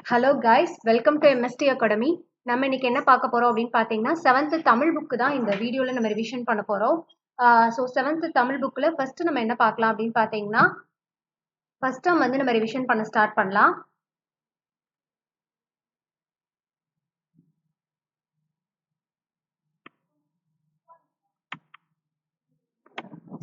Hello guys, welcome to MST academy. நம்ம இன்னைக்கு என்ன பார்க்க போறோம் அப்படின்னு பார்த்தீங்கன்னா, 7th தமிழ் புக்கு தான் இந்த வீடியோவில் நம்ம ரிவிஷன் பண்ண போறோம். ஸோ 7th தமிழ் புக்கில் ஃபர்ஸ்ட் நம்ம என்ன பார்க்கலாம் அப்படின்னு பார்த்தீங்கன்னா, ஃபர்ஸ்ட் டேர்ம் வந்து நம்ம ரிவிஷன் பண்ண ஸ்டார்ட் பண்ணலாம்.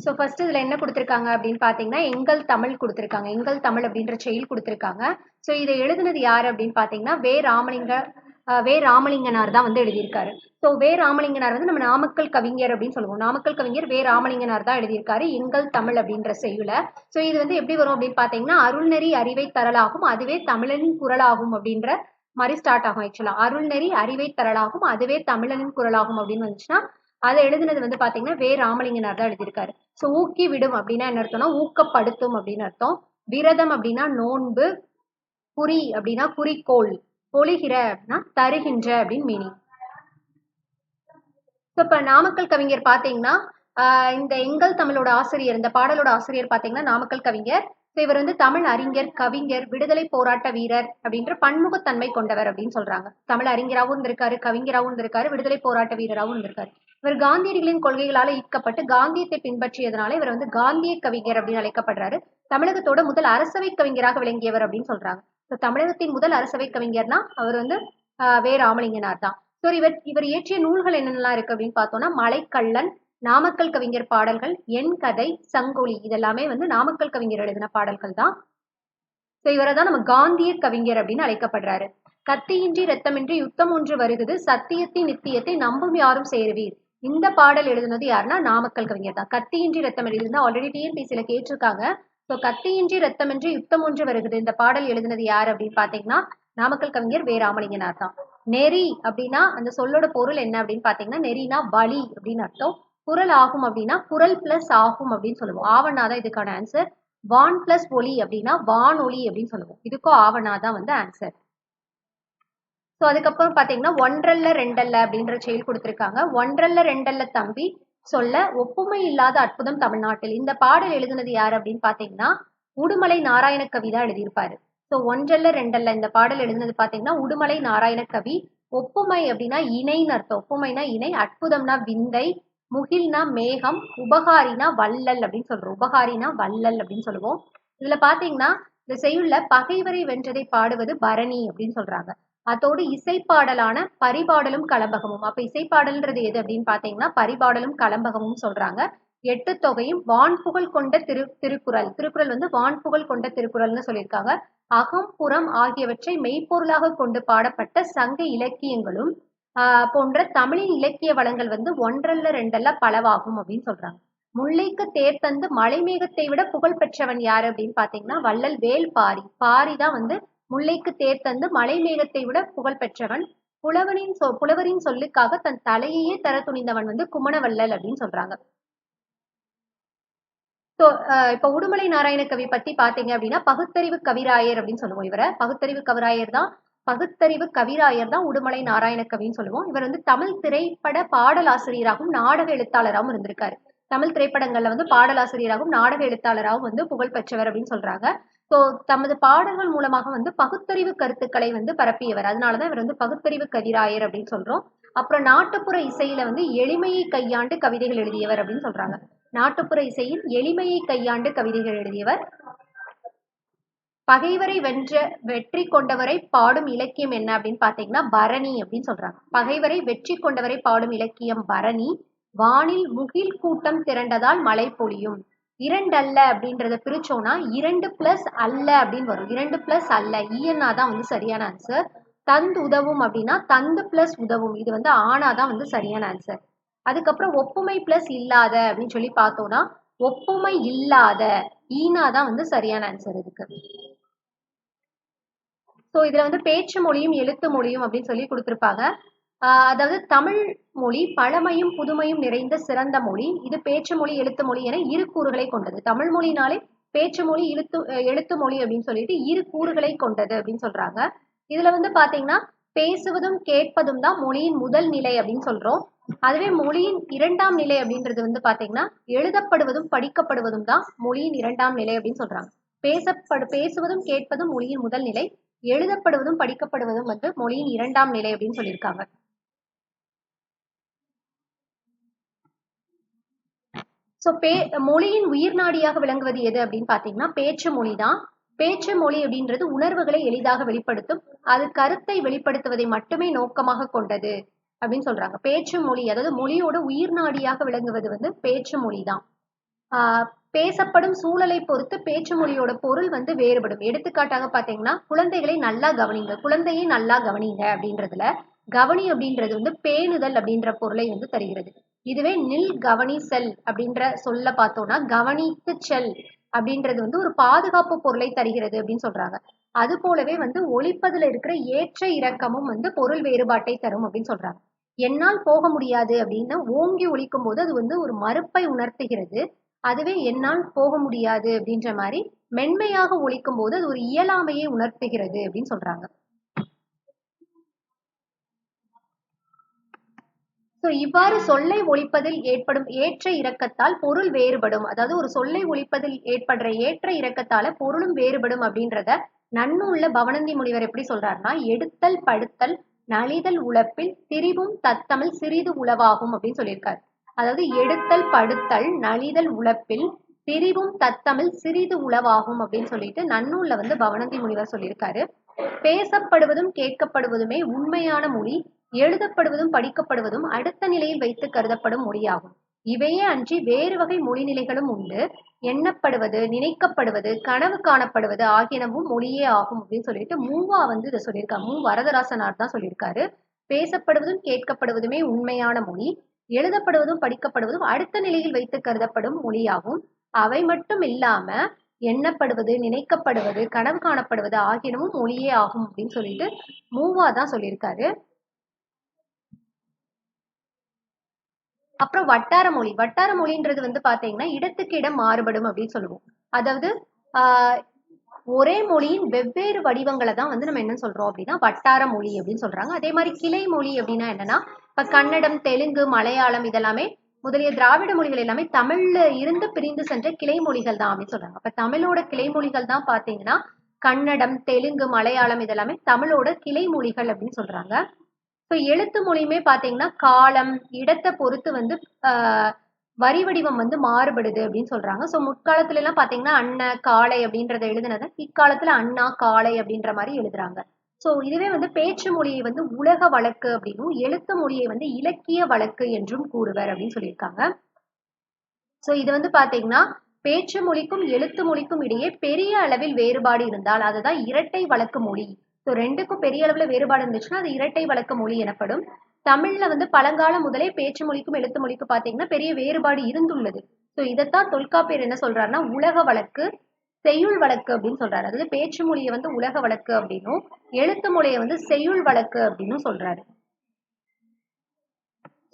ஸோ ஃபர்ஸ்ட் இதில் என்ன கொடுத்துருக்காங்க அப்படின்னு பார்த்தீங்கன்னா, எங்கள் தமிழ் கொடுத்துருக்காங்க. எங்கள் தமிழ் அப்படின்ற செயல் கொடுத்துருக்காங்க. ஸோ இதை எழுதுனது யார் அப்படின்னு பார்த்தீங்கன்னா, வே ராமலிங்கனார் தான் வந்து எழுதியிருக்காரு. ஸோ வே ராமலிங்கனார் வந்து நம்ம நாமக்கல் கவிஞர் அப்படின்னு சொல்லுவோம். நாமக்கல் கவிஞர் வே ராமலிங்கனார் தான் எழுதியிருக்காரு எங்கள் தமிழ் அப்படின்ற செய்யுள. ஸோ இது வந்து எப்படி வரும் அப்படின்னு பார்த்தீங்கன்னா, அருள்நெறி அறிவை தரலாகும், அதுவே தமிழனின் குரலாகும் அப்படின்ற மாதிரி ஸ்டார்ட் ஆகும். ஆக்சுவலா அருள்நெறி அறிவை தரலாகும், அதுவே தமிழனின் குரலாகும் அப்படின்னு வந்துச்சுன்னா, அதை எழுதுனது வந்து பாத்தீங்கன்னா வே ராமலிங்கனார் தான் எழுதியிருக்காரு. ஸோ ஊக்கி விடும் அப்படின்னா என்ன அர்த்தம்னா ஊக்கப்படுத்தும் அப்படின்னு அர்த்தம். விரதம் அப்படின்னா நோன்பு, குறி அப்படின்னா குறிக்கோள், பொழிகிற அப்படின்னா தருகின்ற அப்படின்னு மீனிங். ஸோ இப்ப நாமக்கல் கவிஞர் பாத்தீங்கன்னா இந்த எங்கள் தமிழோட ஆசிரியர், இந்த பாடலோட ஆசிரியர் பாத்தீங்கன்னா நாமக்கல் கவிஞர். ஸோ இவர் வந்து தமிழ் அறிஞர், கவிஞர், விடுதலை போராட்ட வீரர் அப்படின்ற பன்முகத்தன்மை கொண்டவர் அப்படின்னு சொல்றாங்க. தமிழ் அறிஞராகவும் இருந்திருக்காரு, கவிஞராகவும் இருந்திருக்காரு, விடுதலை போராட்ட வீரராகவும் இருந்திருக்காரு. இவர் காந்தியடிகளின் கொள்கைகளால ஈர்க்கப்பட்டு காந்தியத்தை பின்பற்றியதுனால இவர் வந்து காந்திய கவிஞர் அப்படின்னு அழைக்கப்படுறாரு. தமிழகத்தோட முதல் அரசவை கவிஞராக விளங்கியவர் அப்படின்னு சொல்றாங்க. ஸோ தமிழகத்தின் முதல் அரசவை கவிஞர்னா அவர் வந்து வே ராமலிங்கனார் தான். ஸோ இவர் இயற்றிய நூல்கள் என்னென்னலாம் இருக்கு அப்படின்னு பார்த்தோம்னா, மலைக்கள்ளன், நாமக்கல் கவிஞர் பாடல்கள், என் கதை, சங்கொலி, இதெல்லாமே வந்து நாமக்கல் கவிஞர் எழுதின பாடல்கள் தான். ஸோ இவரை தான் நம்ம காந்திய கவிஞர் அப்படின்னு அழைக்கப்படுறாரு. கத்தியின்றி ரத்தமின்றி யுத்தம் ஒன்று வருகுது, சத்தியத்தின் நித்தியத்தை நம்பும் யாரும் சேருவீர். இந்த பாடல் எழுதுனது யாருன்னா நாமக்கல் கவிஞர் தான். கத்தியின்றி ரத்தம் எழுதுனா ஆல்ரெடி டிஎன்பிசியில கேட்டிருக்காங்க. ஸோ கத்தியின்றி ரத்தமின்றி யுத்தம் ஒன்று வருகுது, இந்த பாடல் எழுதுனது யார் அப்படின்னு பாத்தீங்கன்னா நாமக்கல் கவிஞர் வே ராமலிங்கனார் தான். நெறி அப்படின்னா அந்த சொல்லோட பொருள் என்ன அப்படின்னு பாத்தீங்கன்னா, நெறினா வழி அப்படின்னு அர்த்தம். குரல் ஆகும் அப்படின்னா குரல் பிளஸ் ஆகும் அப்படின்னு சொல்லுவோம். ஆவணாதான் இதுக்கான ஆன்சர். வான் பிளஸ் ஒளி அப்படின்னா வானொலி அப்படின்னு சொல்லுவோம். இதுக்கும் ஆவணாதான் வந்து ஆன்சர். ஸோ அதுக்கப்புறம் பார்த்தீங்கன்னா, ஒன்றல்ல ரெண்டல்ல அப்படின்ற செயல் கொடுத்துருக்காங்க. ஒன்றல்ல ரெண்டல்ல தம்பி சொல்ல ஒப்புமை இல்லாத அற்புதம் தமிழ்நாட்டில். இந்த பாடல் எழுதுனது யார் அப்படின்னு பார்த்தீங்கன்னா, உடுமலை நாராயண கவி தான் எழுதியிருப்பாரு. ஸோ ஒன்றல்ல ரெண்டல்ல இந்த பாடல் எழுதுனது பார்த்தீங்கன்னா உடுமலை நாராயண கவி. ஒப்புமை அப்படின்னா இணைன்னு அர்த்தம். ஒப்புமைனா இணை, அற்புதம்னா விந்தை, முகில்னா மேகம், உபகாரினா வள்ளல் அப்படின்னு சொல்றோம். உபகாரினா வள்ளல் அப்படின்னு சொல்லுவோம். இதுல பாத்தீங்கன்னா இந்த செய்யுள்ள பகைவரை வென்றதை பாடுவது பரணி அப்படின்னு சொல்றாங்க. அதோடு இசைப்பாடலான பரிபாடலும் கலம்பகமும். அப்ப இசைப்பாடல்ன்றது எது அப்படின்னு பாத்தீங்கன்னா பரிபாடலும் கலம்பகமும் சொல்றாங்க. எட்டு தொகையும் வான்புகழ் கொண்ட திருக்குறள். திருக்குறள் வந்து வான்புகழ் கொண்ட திருக்குறள்னு சொல்லியிருக்காங்க. அகம் புறம் ஆகியவற்றை மெய்ப்பொருளாக கொண்டு பாடப்பட்ட சங்க இலக்கியங்களும் போன்ற தமிழின் இலக்கிய வளங்கள் வந்து ஒன்றல்ல ரெண்டல்ல பலவாகும் அப்படின்னு சொல்றாங்க. முல்லைக்கு தேர் தந்து மலை மேகத்தை விட புகழ் பெற்றவன் யாரு அப்படின்னு பாத்தீங்கன்னா வள்ளல் வேல் பாரி. பாரி தான் வந்து முல்லைக்கு தேர் தந்து மலை மேகத்தை விட புகழ் பெற்றவன். புலவரின் சொல்லுக்காக தன் தலையையே தர துணிந்தவன் வந்து குமணவள்ளல் அப்படின்னு சொல்றாங்க. ஸோ இப்ப உடுமலை நாராயண கவி பத்தி பாத்தீங்க அப்படின்னா பகுத்தறிவு கவிராயர் அப்படின்னு சொல்லுவோம். இவரை பகுத்தறிவு கவிராயர் தான் உடுமலை நாராயண கவின்னு சொல்லுவோம். இவர் வந்து தமிழ் திரைப்பட பாடலாசிரியராகவும் நாடக எழுத்தாளராகவும் இருந்திருக்காரு. தமிழ் திரைப்படங்கள்ல வந்து பாடலாசிரியராகவும் நாடக எழுத்தாளராகவும் வந்து புகழ் பெற்றவர் அப்படின்னு சொல்றாங்க. ஸோ தமது பாடல்கள் மூலமாக வந்து பகுத்தறிவு கருத்துக்களை வந்து பரப்பியவர். அதனாலதான் இவர் வந்து பகுத்தறிவு கவிராயர் அப்படின்னு சொல்றோம். அப்புறம் நாட்டுப்புற இசையில வந்து எளிமையை கையாண்டு கவிதைகள் எழுதியவர் அப்படின்னு சொல்றாங்க. நாட்டுப்புற இசையில் எளிமையை கையாண்டு கவிதைகள் எழுதியவர். பகைவரை வெற்றி கொண்டவரை பாடும் இலக்கியம் என்ன அப்படின்னு பாத்தீங்கன்னா பரணி அப்படின்னு சொல்றாங்க. பகைவரை வெற்றி கொண்டவரை பாடும் இலக்கியம் பரணி. வானில் முகில் கூட்டம் திரண்டதால் மழை பொழியும். இரண்டல்ல அப்படின்றத பிரிச்சோம்னா 2 பிளஸ் அல்ல அப்படின்னு வரும். 2 பிளஸ் அல்ல, ஈயனாதான் வந்து சரியான ஆன்சர். தந்து உதவும் அப்படின்னா தந்து பிளஸ் உதவும், இது வந்து ஆனாதான் வந்து சரியான ஆன்சர். அதுக்கப்புறம் ஒப்புமை பிளஸ் இல்லாத அப்படின்னு சொல்லி பார்த்தோம்னா ஒப்புமை இல்லாத, ஈனாதான் வந்து சரியான ஆன்சர் இதுக்கு. ஸோ இதுல வந்து பேச்சு மொழியும் எழுத்து மொழியும் அப்படின்னு சொல்லி கொடுத்துருப்பாங்க. அதாவது தமிழ் மொழி பழமையும் புதுமையும் நிறைந்த சிறந்த மொழி. இது பேச்சு மொழி எழுத்து மொழி என இரு கூறுகளை கொண்டது. தமிழ் மொழினாலே பேச்சு மொழி எழுத்து மொழி அப்படின்னு சொல்லிட்டு இரு கூறுகளை கொண்டது அப்படின்னு சொல்றாங்க. இதுல வந்து பாத்தீங்கன்னா பேசுவதும் கேட்பதும் தான் மொழியின் முதல் நிலை அப்படின்னு சொல்றோம். அதுவே மொழியின் இரண்டாம் நிலை அப்படின்றது வந்து பாத்தீங்கன்னா எழுதப்படுவதும் படிக்கப்படுவதும் தான் மொழியின் இரண்டாம் நிலை அப்படின்னு சொல்றாங்க. பேசுவதும் கேட்பதும் மொழியின் முதல் நிலை, எழுதப்படுவதும் படிக்கப்படுவதும் வந்து மொழியின் இரண்டாம் நிலை அப்படின்னு சொல்லியிருக்காங்க. ஸோ மொழியின் உயிர் நாடியாக விளங்குவது எது அப்படின்னு பார்த்தீங்கன்னா பேச்சு மொழி தான். பேச்சு மொழி அப்படின்றது உணர்வுகளை எளிதாக வெளிப்படுத்தும், அது கருத்தை வெளிப்படுத்துவதை மட்டுமே நோக்கமாக கொண்டது அப்படின்னு சொல்றாங்க. பேச்சு மொழி அதாவது மொழியோட உயிர் நாடியாக விளங்குவது வந்து பேச்சு மொழி தான். பேசப்படும் சூழலை பொறுத்து பேச்சு மொழியோட பொருள் வந்து வேறுபடும். எடுத்துக்காட்டாக பார்த்தீங்கன்னா குழந்தைகளை நல்லா கவனிங்க, குழந்தையை நல்லா கவனிங்க அப்படின்றதுல கவனி அப்படின்றது வந்து பேணுதல் அப்படின்ற பொருளை வந்து தருகிறது. இதுவே நில் கவனி செல் அப்படின்ற சொல்ல பார்த்தோம்னா கவனித்து செல் அப்படின்றது வந்து ஒரு பாதுகாப்பு பொருளை தருகிறது அப்படின்னு சொல்றாங்க. அது போலவே வந்து ஒலிப்பதுல இருக்கிற ஏற்ற இறக்கமும் வந்து பொருள் வேறுபாட்டை தரும் அப்படின்னு சொல்றாங்க. என்னால் போக முடியாது அப்படின்னு ஓங்கி ஒலிக்கும் போது அது வந்து ஒரு மறுப்பை உணர்த்துகிறது. அதுவே என்னால் போக முடியாது அப்படின்ற மாதிரி மென்மையாக ஒலிக்கும் போது அது ஒரு இயலாமையை உணர்த்துகிறது அப்படின்னு சொல்றாங்க. ஸோ இவ்வாறு சொல்லை ஒலிப்பதில் ஏற்படும் ஏற்ற இறக்கத்தால் பொருள் வேறுபடும். அதாவது ஒரு சொல்லை ஒலிப்பதில் ஏற்படுற ஏற்ற இறக்கத்தால பொருளும் வேறுபடும் அப்படின்றத நன்னூல்ல பவணந்தி முனிவர் எப்படி சொல்றாருன்னா, எடுத்தல் படுத்தல் நலிதல் உழப்பில் திரிவும் தத்தமிழ் சிறிது உளவாகும் அப்படின்னு சொல்லியிருக்காரு. அதாவது எடுத்தல் படுத்தல் நலிதல் உழப்பில் திரிவும் தத்தமிழ் சிறிது உளவாகும் அப்படின்னு சொல்லிட்டு நன்னூல்ல வந்து பவணந்தி முனிவர் சொல்லியிருக்காரு. பேசப்படுவதும் கேட்கப்படுவதுமே உண்மையான மொழி, எழுதப்படுவதும் படிக்கப்படுவதும் அடுத்த நிலையில் வைத்து கருதப்படும் மொழியாகும். இவையே அன்றி வேறு வகை மொழி நிலைகளும் உண்டு. எண்ணப்படுவது, நினைக்கப்படுவது, கனவு காணப்படுவது ஆகியனவும் மொழியே ஆகும் அப்படின்னு சொல்லிட்டு மூவா வந்து இதை சொல்லியிருக்காரு. வரதராசனார் தான் சொல்லியிருக்காரு. பேசப்படுவதும் கேட்கப்படுவதுமே உண்மையான மொழி, எழுதப்படுவதும் படிக்கப்படுவதும் அடுத்த நிலையில் வைத்து கருதப்படும் மொழியாகும். அவை மட்டும் இல்லாம எண்ணப்படுவது, நினைக்கப்படுவது, கனவு காணப்படுவது ஆகியனவும் மொழியே ஆகும் அப்படின்னு சொல்லிட்டு மூவா தான் சொல்லியிருக்காரு. அப்புறம் வட்டார மொழி. வட்டார மொழின்றது வந்து பாத்தீங்கன்னா இடத்துக்கு இடம் மாறுபடும் அப்படின்னு சொல்லுவோம். அதாவது ஒரே மொழியின் வெவ்வேறு வடிவங்களை தான் வந்து நம்ம என்ன சொல்றோம் அப்படின்னா வட்டார மொழி அப்படின்னு சொல்றாங்க. அதே மாதிரி கிளை மொழி அப்படின்னா என்னன்னா, இப்ப கன்னடம், தெலுங்கு, மலையாளம் இதெல்லாமே முதலிய திராவிட மொழிகள் எல்லாமே தமிழ்ல இருந்து பிரிந்து சென்ற கிளை மொழிகள் தான் அப்படின்னு சொல்றாங்க. அப்ப தமிழோட கிளை மொழிகள் தான் பாத்தீங்கன்னா கன்னடம், தெலுங்கு, மலையாளம் இதெல்லாமே தமிழோட கிளை மொழிகள் அப்படின்னு சொல்றாங்க. இப்போ எழுத்து மொழியுமே பாத்தீங்கன்னா காலம், இடத்தை பொறுத்து வந்து வரி வடிவம் வந்து மாறுபடுது அப்படின்னு சொல்றாங்க. ஸோ முற்காலத்துல எல்லாம் பாத்தீங்கன்னா அன்ன காளை அப்படின்றத எழுதுனத இக்காலத்துல அண்ணா காளை அப்படின்ற மாதிரி எழுதுறாங்க. ஸோ இதுவே வந்து பேச்சு மொழியை வந்து உலக வழக்கு அப்படின்னும் எழுத்து மொழியை வந்து இலக்கிய வழக்கு என்றும் கூறுவர் அப்படின்னு சொல்லியிருக்காங்க. ஸோ இது வந்து பாத்தீங்கன்னா பேச்சு மொழிக்கும் எழுத்து மொழிக்கும் இடையே பெரிய அளவில் வேறுபாடு இருந்தால் அதுதான் இரட்டை வழக்கு மொழி. ஸோ ரெண்டுக்கும் பெரிய அளவுல வேறுபாடு இருந்துச்சுன்னா அது இரட்டை வழக்கு மொழி எனப்படும். தமிழ்ல வந்து பழங்காலம் முதலே பேச்சு மொழிக்கும் எழுத்து மொழிக்கும் பாத்தீங்கன்னா பெரிய வேறுபாடு இருந்துள்ளது. ஸோ இதைத்தான் தொல்காப்பியர் என்ன சொல்றாருன்னா உலக வழக்கு, செய்யுள் வழக்கு அப்படின்னு சொல்றாரு. அதாவது பேச்சு மொழியை வந்து உலக வழக்கு அப்படின்னும் எழுத்து மொழியை வந்து செய்யுள் வழக்கு அப்படின்னு சொல்றாரு.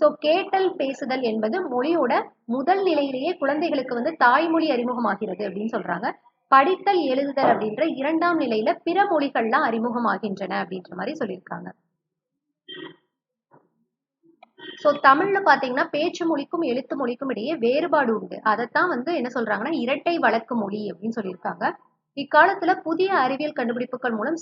ஸோ கேட்டல் பேசுதல் என்பது மொழியோட முதல் நிலையிலேயே குழந்தைகளுக்கு வந்து தாய்மொழி அறிமுகமாகிறது அப்படின்னு சொல்றாங்க. படித்தல் எழுதுதல் அப்படின்ற இரண்டாம் நிலையில பிற மொழிகள்லாம் அறிமுகமாகின்றன அப்படின்ற மாதிரி சொல்லியிருக்காங்க. ஸோ தமிழ்ல பாத்தீங்கன்னா பேச்சு மொழிக்கும் எழுத்து மொழிக்கும் இடையே வேறுபாடு உண்டு. அதைத்தான் வந்து என்ன சொல்றாங்கன்னா இரட்டை வழக்கு மொழி அப்படின்னு சொல்லியிருக்காங்க. இக்காலத்துல புதிய அறிவியல் கண்டுபிடிப்புகள் மூலம்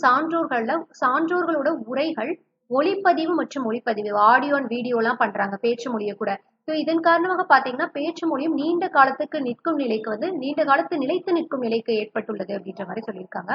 சான்றோர்களோட உரைகள் ஒளிப்பதிவு மற்றும் ஒளிப்பதிவு ஆடியோ அண்ட் வீடியோ எல்லாம் பண்றாங்க பேச்சு மொழியை கூட. ஸோ இதன் காரணமாக பாத்தீங்கன்னா பேச்சு மொழியும் நீண்ட காலத்துக்கு நிற்கும் நிலைக்கு வந்து நீண்ட காலத்து நிலைத்து நிற்கும் நிலைக்கு ஏற்பட்டுள்ளது அப்படின்ற மாதிரி சொல்லியிருக்காங்க.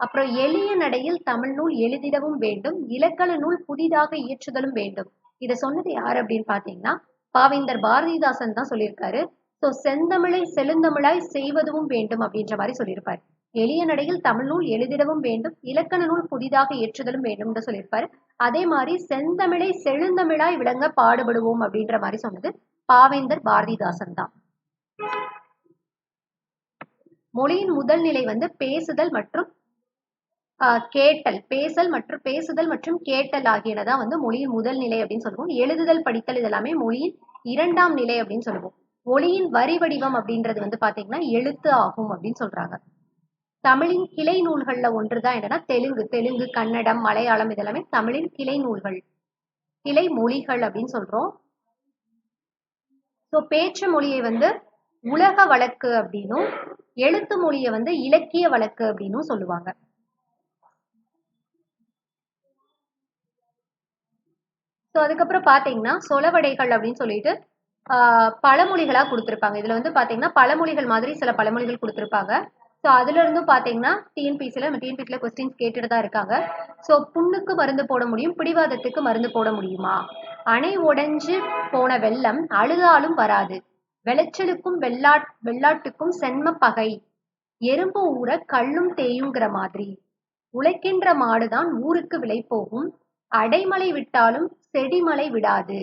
அப்புறம் எளிய நடையில் தமிழ் நூல் எழுதிடவும் வேண்டும், இலக்கண நூல் புதிதாக இயற்றுதலும் வேண்டும். இதை சொன்னது யாரு அப்படின்னு பாத்தீங்கன்னா பாவேந்தர் பாரதிதாசன் தான் சொல்லியிருக்காரு. ஸோ செந்தமிழை செழுந்தமிழாய் செய்வதும் வேண்டும் அப்படின்ற மாதிரி சொல்லியிருப்பாரு. எளிய நடையில் தமிழ் நூல் எழுதிடவும் வேண்டும், இலக்கண நூல் புதிதாக இயற்றுதலும் வேண்டும் என்று சொல்லியிருப்பாரு. அதே மாதிரி செந்தமிழை செழுந்தமிழாய் விளங்க பாடுபடுவோம் அப்படின்ற மாதிரி சொன்னது பாவேந்தர் பாரதிதாசன் தான். மொழியின் முதல் நிலை வந்து பேசுதல் மற்றும் கேட்டல், பேசுதல் மற்றும் கேட்டல் ஆகியனதான் வந்து மொழியின் முதல் நிலை அப்படின்னு சொல்லுவோம். எழுதுதல் படித்தல் இதெல்லாமே மொழியின் இரண்டாம் நிலை அப்படின்னு சொல்லுவோம். மொழியின் வரி வடிவம் அப்படின்றது வந்து பாத்தீங்கன்னா எழுத்து ஆகும் அப்படின்னு சொல்றாங்க. தமிழின் கிளை நூல்கள்ல ஒன்றுதான் என்னன்னா தெலுங்கு, கன்னடம், மலையாளம் இதெல்லாமே தமிழின் கிளை நூல்கள், கிளை மொழிகள் அப்படின்னு சொல்றோம். ஸோ பேச்சு மொழியை வந்து உலக வழக்கு அப்படின்னும் எழுத்து மொழியை வந்து இலக்கிய வழக்கு அப்படின்னும் சொல்லுவாங்க. ஸோ அதுக்கப்புறம் பார்த்தீங்கன்னா சொலவடைகள் அப்படின்னு சொல்லிட்டு பழமொழிகளா கொடுத்துருப்பாங்க. இதுல வந்து பாத்தீங்கன்னா பழமொழிகள் மாதிரி சில பழமொழிகள் கொடுத்துருப்பாங்க. ஸோ அதுல இருந்தும் பாத்தீங்கன்னா டிஎன்பிசில கொஸ்டின்ஸ் கேட்டுட்டு தான் இருக்காங்க. ஸோ புண்ணுக்கு மருந்து போட முடியும், பிடிவாதத்துக்கு மருந்து போட முடியுமா? அணை உடைஞ்சு போன வெள்ளம் அழுதாலும் வராது, விளைச்சலுக்கும் வெள்ளாட்டுக்கும் சென்ம பகை, எறும்பு ஊற கல்லும் தேயுங்கிற மாதிரி, உழைக்கின்ற மாடுதான் ஊருக்கு விலை போகும், அடைமலை விட்டாலும் செடிமலை விடாது,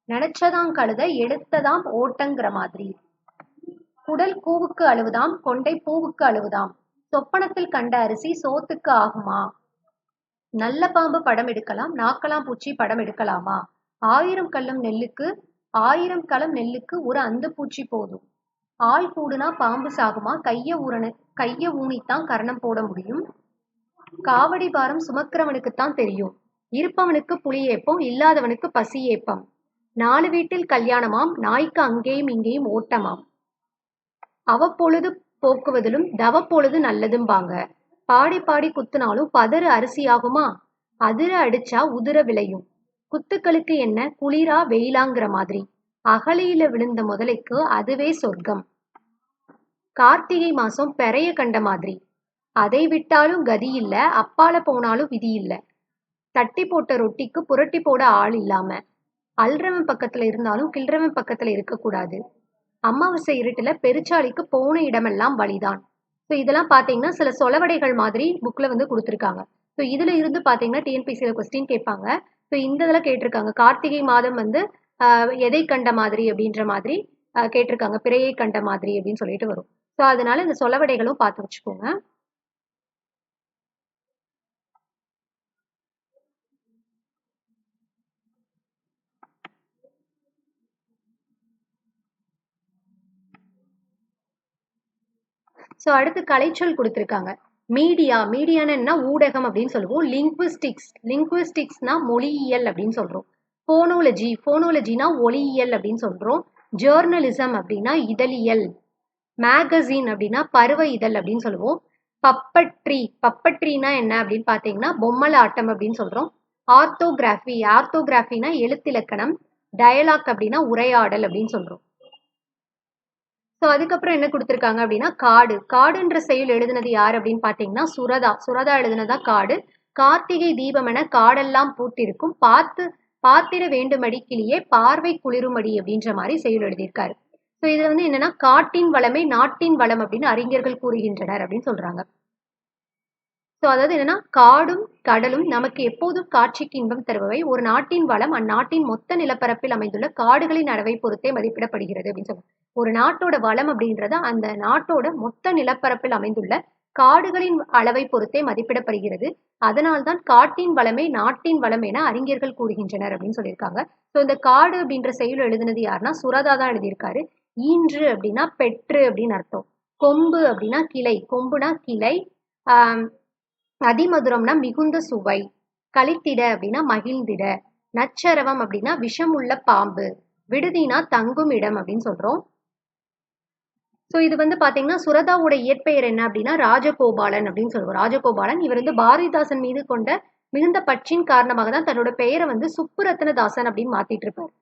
நினைச்சதாம் கழுத எடுத்ததாம் ஓட்டங்கிற மாதிரி, குடல் கூவுக்கு அழுவுதாம் கொண்டை பூவுக்கு அழுவுதாம், சொப்பனத்தில் கண்ட அரிசி சோத்துக்கு ஆகுமா, நல்ல பாம்பு படம் எடுக்கலாம் நாக்கலாம் பூச்சி படம் எடுக்கலாமா, 1000 களம் நெல்லுக்கு ஒரு அந்து பூச்சி போதும், ஆள் கூடுனா பாம்பு சாகுமா, கைய ஊனித்தான் கரணம் போட முடியும், காவடி பாரம் சுமக்கிறவனுக்குத்தான் தெரியும், இருப்பவனுக்கு புலி ஏப்பம் இல்லாதவனுக்கு பசி ஏப்பம், 4 வீட்டில் கல்யாணமாம் நாய்க்கு அங்கேயும் இங்கேயும் ஓட்டமாம், அவ்வப்பொழுது போக்குவதிலும் தவப்பொழுது நல்லதும்பாங்க, பாடி பாடி குத்துனாலும் பதறு அரிசியாகுமா, அதிர அடிச்சா உதிர விளையும், குத்துக்களுக்கு என்ன குளிரா வெயிலாங்கிற மாதிரி, அகழியில விழுந்த முதலைக்கு அதுவே சொர்க்கம், கார்த்திகை மாசம் பெறைய கண்ட மாதிரி, அதை விட்டாலும் கதி இல்ல அப்பால போனாலும் விதி இல்ல, தட்டி போட்ட ரொட்டிக்கு புரட்டி போட ஆள் இல்லாம, அல்றவன் பக்கத்துல இருந்தாலும் கில்றவன் பக்கத்துல இருக்கக்கூடாது, அமாவாசை இருட்டுல பெருச்சாளிக்கு போன இடமெல்லாம் வழிதான். ஸோ இதெல்லாம் பார்த்தீங்கன்னா சில சொலவடைகள் மாதிரி புக்ல வந்து கொடுத்துருக்காங்க. ஸோ இதுல இருந்து பார்த்தீங்கன்னா டிஎன்பிசியில் கொஸ்டின் கேட்பாங்க. ஸோ இந்த இதில் கேட்டிருக்காங்க கார்த்திகை மாதம் வந்து எதை கண்ட மாதிரி அப்படின்ற மாதிரி கேட்டிருக்காங்க, பிறையை கண்ட மாதிரி அப்படின்னு சொல்லிட்டு வரும். ஸோ அதனால இந்த சொலவடைகளும் பார்த்து வச்சுக்கோங்க. ஸோ அடுத்து கலைச்சொல் கொடுத்துருக்காங்க. மீடியான்னு என்ன ஊடகம் அப்படின்னு சொல்லுவோம். லிங்குவிஸ்டிக்ஸ்னா மொழியியல் அப்படின்னு சொல்றோம். போனோலஜினா ஒளியியல் அப்படின்னு சொல்றோம். ஜேர்னலிசம் அப்படின்னா இதழியல். மேகசின் அப்படின்னா பருவ இதழ் அப்படின்னு சொல்லுவோம். பப்பட்ரினா என்ன அப்படின்னு பார்த்தீங்கன்னா பொம்மலாட்டம் அப்படின்னு சொல்றோம். ஆர்த்தோகிராஃபினா எழுத்திலக்கணம். டயலாக் அப்படின்னா உரையாடல் அப்படின்னு சொல்றோம். ஸோ அதுக்கப்புறம் என்ன கொடுத்துருக்காங்க அப்படின்னா காடுன்ற செயல் எழுதுனது யார் அப்படின்னு பார்த்தீங்கன்னா சுரதா எழுதுனதா காடு. கார்த்திகை தீபம் என காடெல்லாம் பூத்திருக்கும் பாத்திர வேண்டுமடி கிளியே பார்வை குளிருமடி அப்படின்ற மாதிரி செயல் எழுதியிருக்காரு. ஸோ இது வந்து என்னன்னா காட்டின் வளமே நாட்டின் வளம் அப்படின்னு அறிஞர்கள் கூறுகின்றனர் அப்படின்னு சொல்றாங்க. ஸோ அதாவது என்னன்னா காடும் கடலும் நமக்கு எப்போதும் காட்சிக்கு இன்பம் தருபவை. ஒரு நாட்டின் வளம் அந்நாட்டின் மொத்த நிலப்பரப்பில் அமைந்துள்ள காடுகளின் அளவை பொறுத்தே மதிப்பிடப்படுகிறது அப்படின்னு சொல்லுவாங்க. ஒரு நாட்டோட வளம் அப்படின்றது அந்த நாட்டோட மொத்த நிலப்பரப்பில் அமைந்துள்ள காடுகளின் அளவை பொறுத்தே மதிப்பிடப்படுகிறது. அதனால்தான் காட்டின் வளமே நாட்டின் வளம் என அறிஞர்கள் கூறுகின்றனர் அப்படின்னு சொல்லியிருக்காங்க. ஸோ இந்த காடு அப்படின்ற செயல் எழுதுனது யாருன்னா சுரதா தான் எழுதியிருக்காரு. ஈன்று அப்படின்னா பெற்று அப்படின்னு அர்த்தம். கொம்பு அப்படின்னா கிளை, கொம்புனா கிளை. அதிமதுரம்னா மிகுந்த சுவை. கழித்திட அப்படின்னா மகிழ்ந்திட. நச்சரவம் அப்படின்னா விஷம் உள்ள பாம்பு. விடுதினா தங்கும் இடம் அப்படின்னு சொல்றோம். ஸோ இது வந்து பாத்தீங்கன்னா சுரதாவோட இயற்பெயர் என்ன அப்படின்னா ராஜகோபாலன் அப்படின்னு சொல்லுவோம். ராஜகோபாலன் இவர் வந்து பாரதிதாசன் மீது கொண்ட மிகுந்த பற்றின் காரணமாக தான் தன்னோட பெயரை வந்து சுப்புரத்னதாசன் அப்படின்னு மாத்திட்டு இருப்பார்.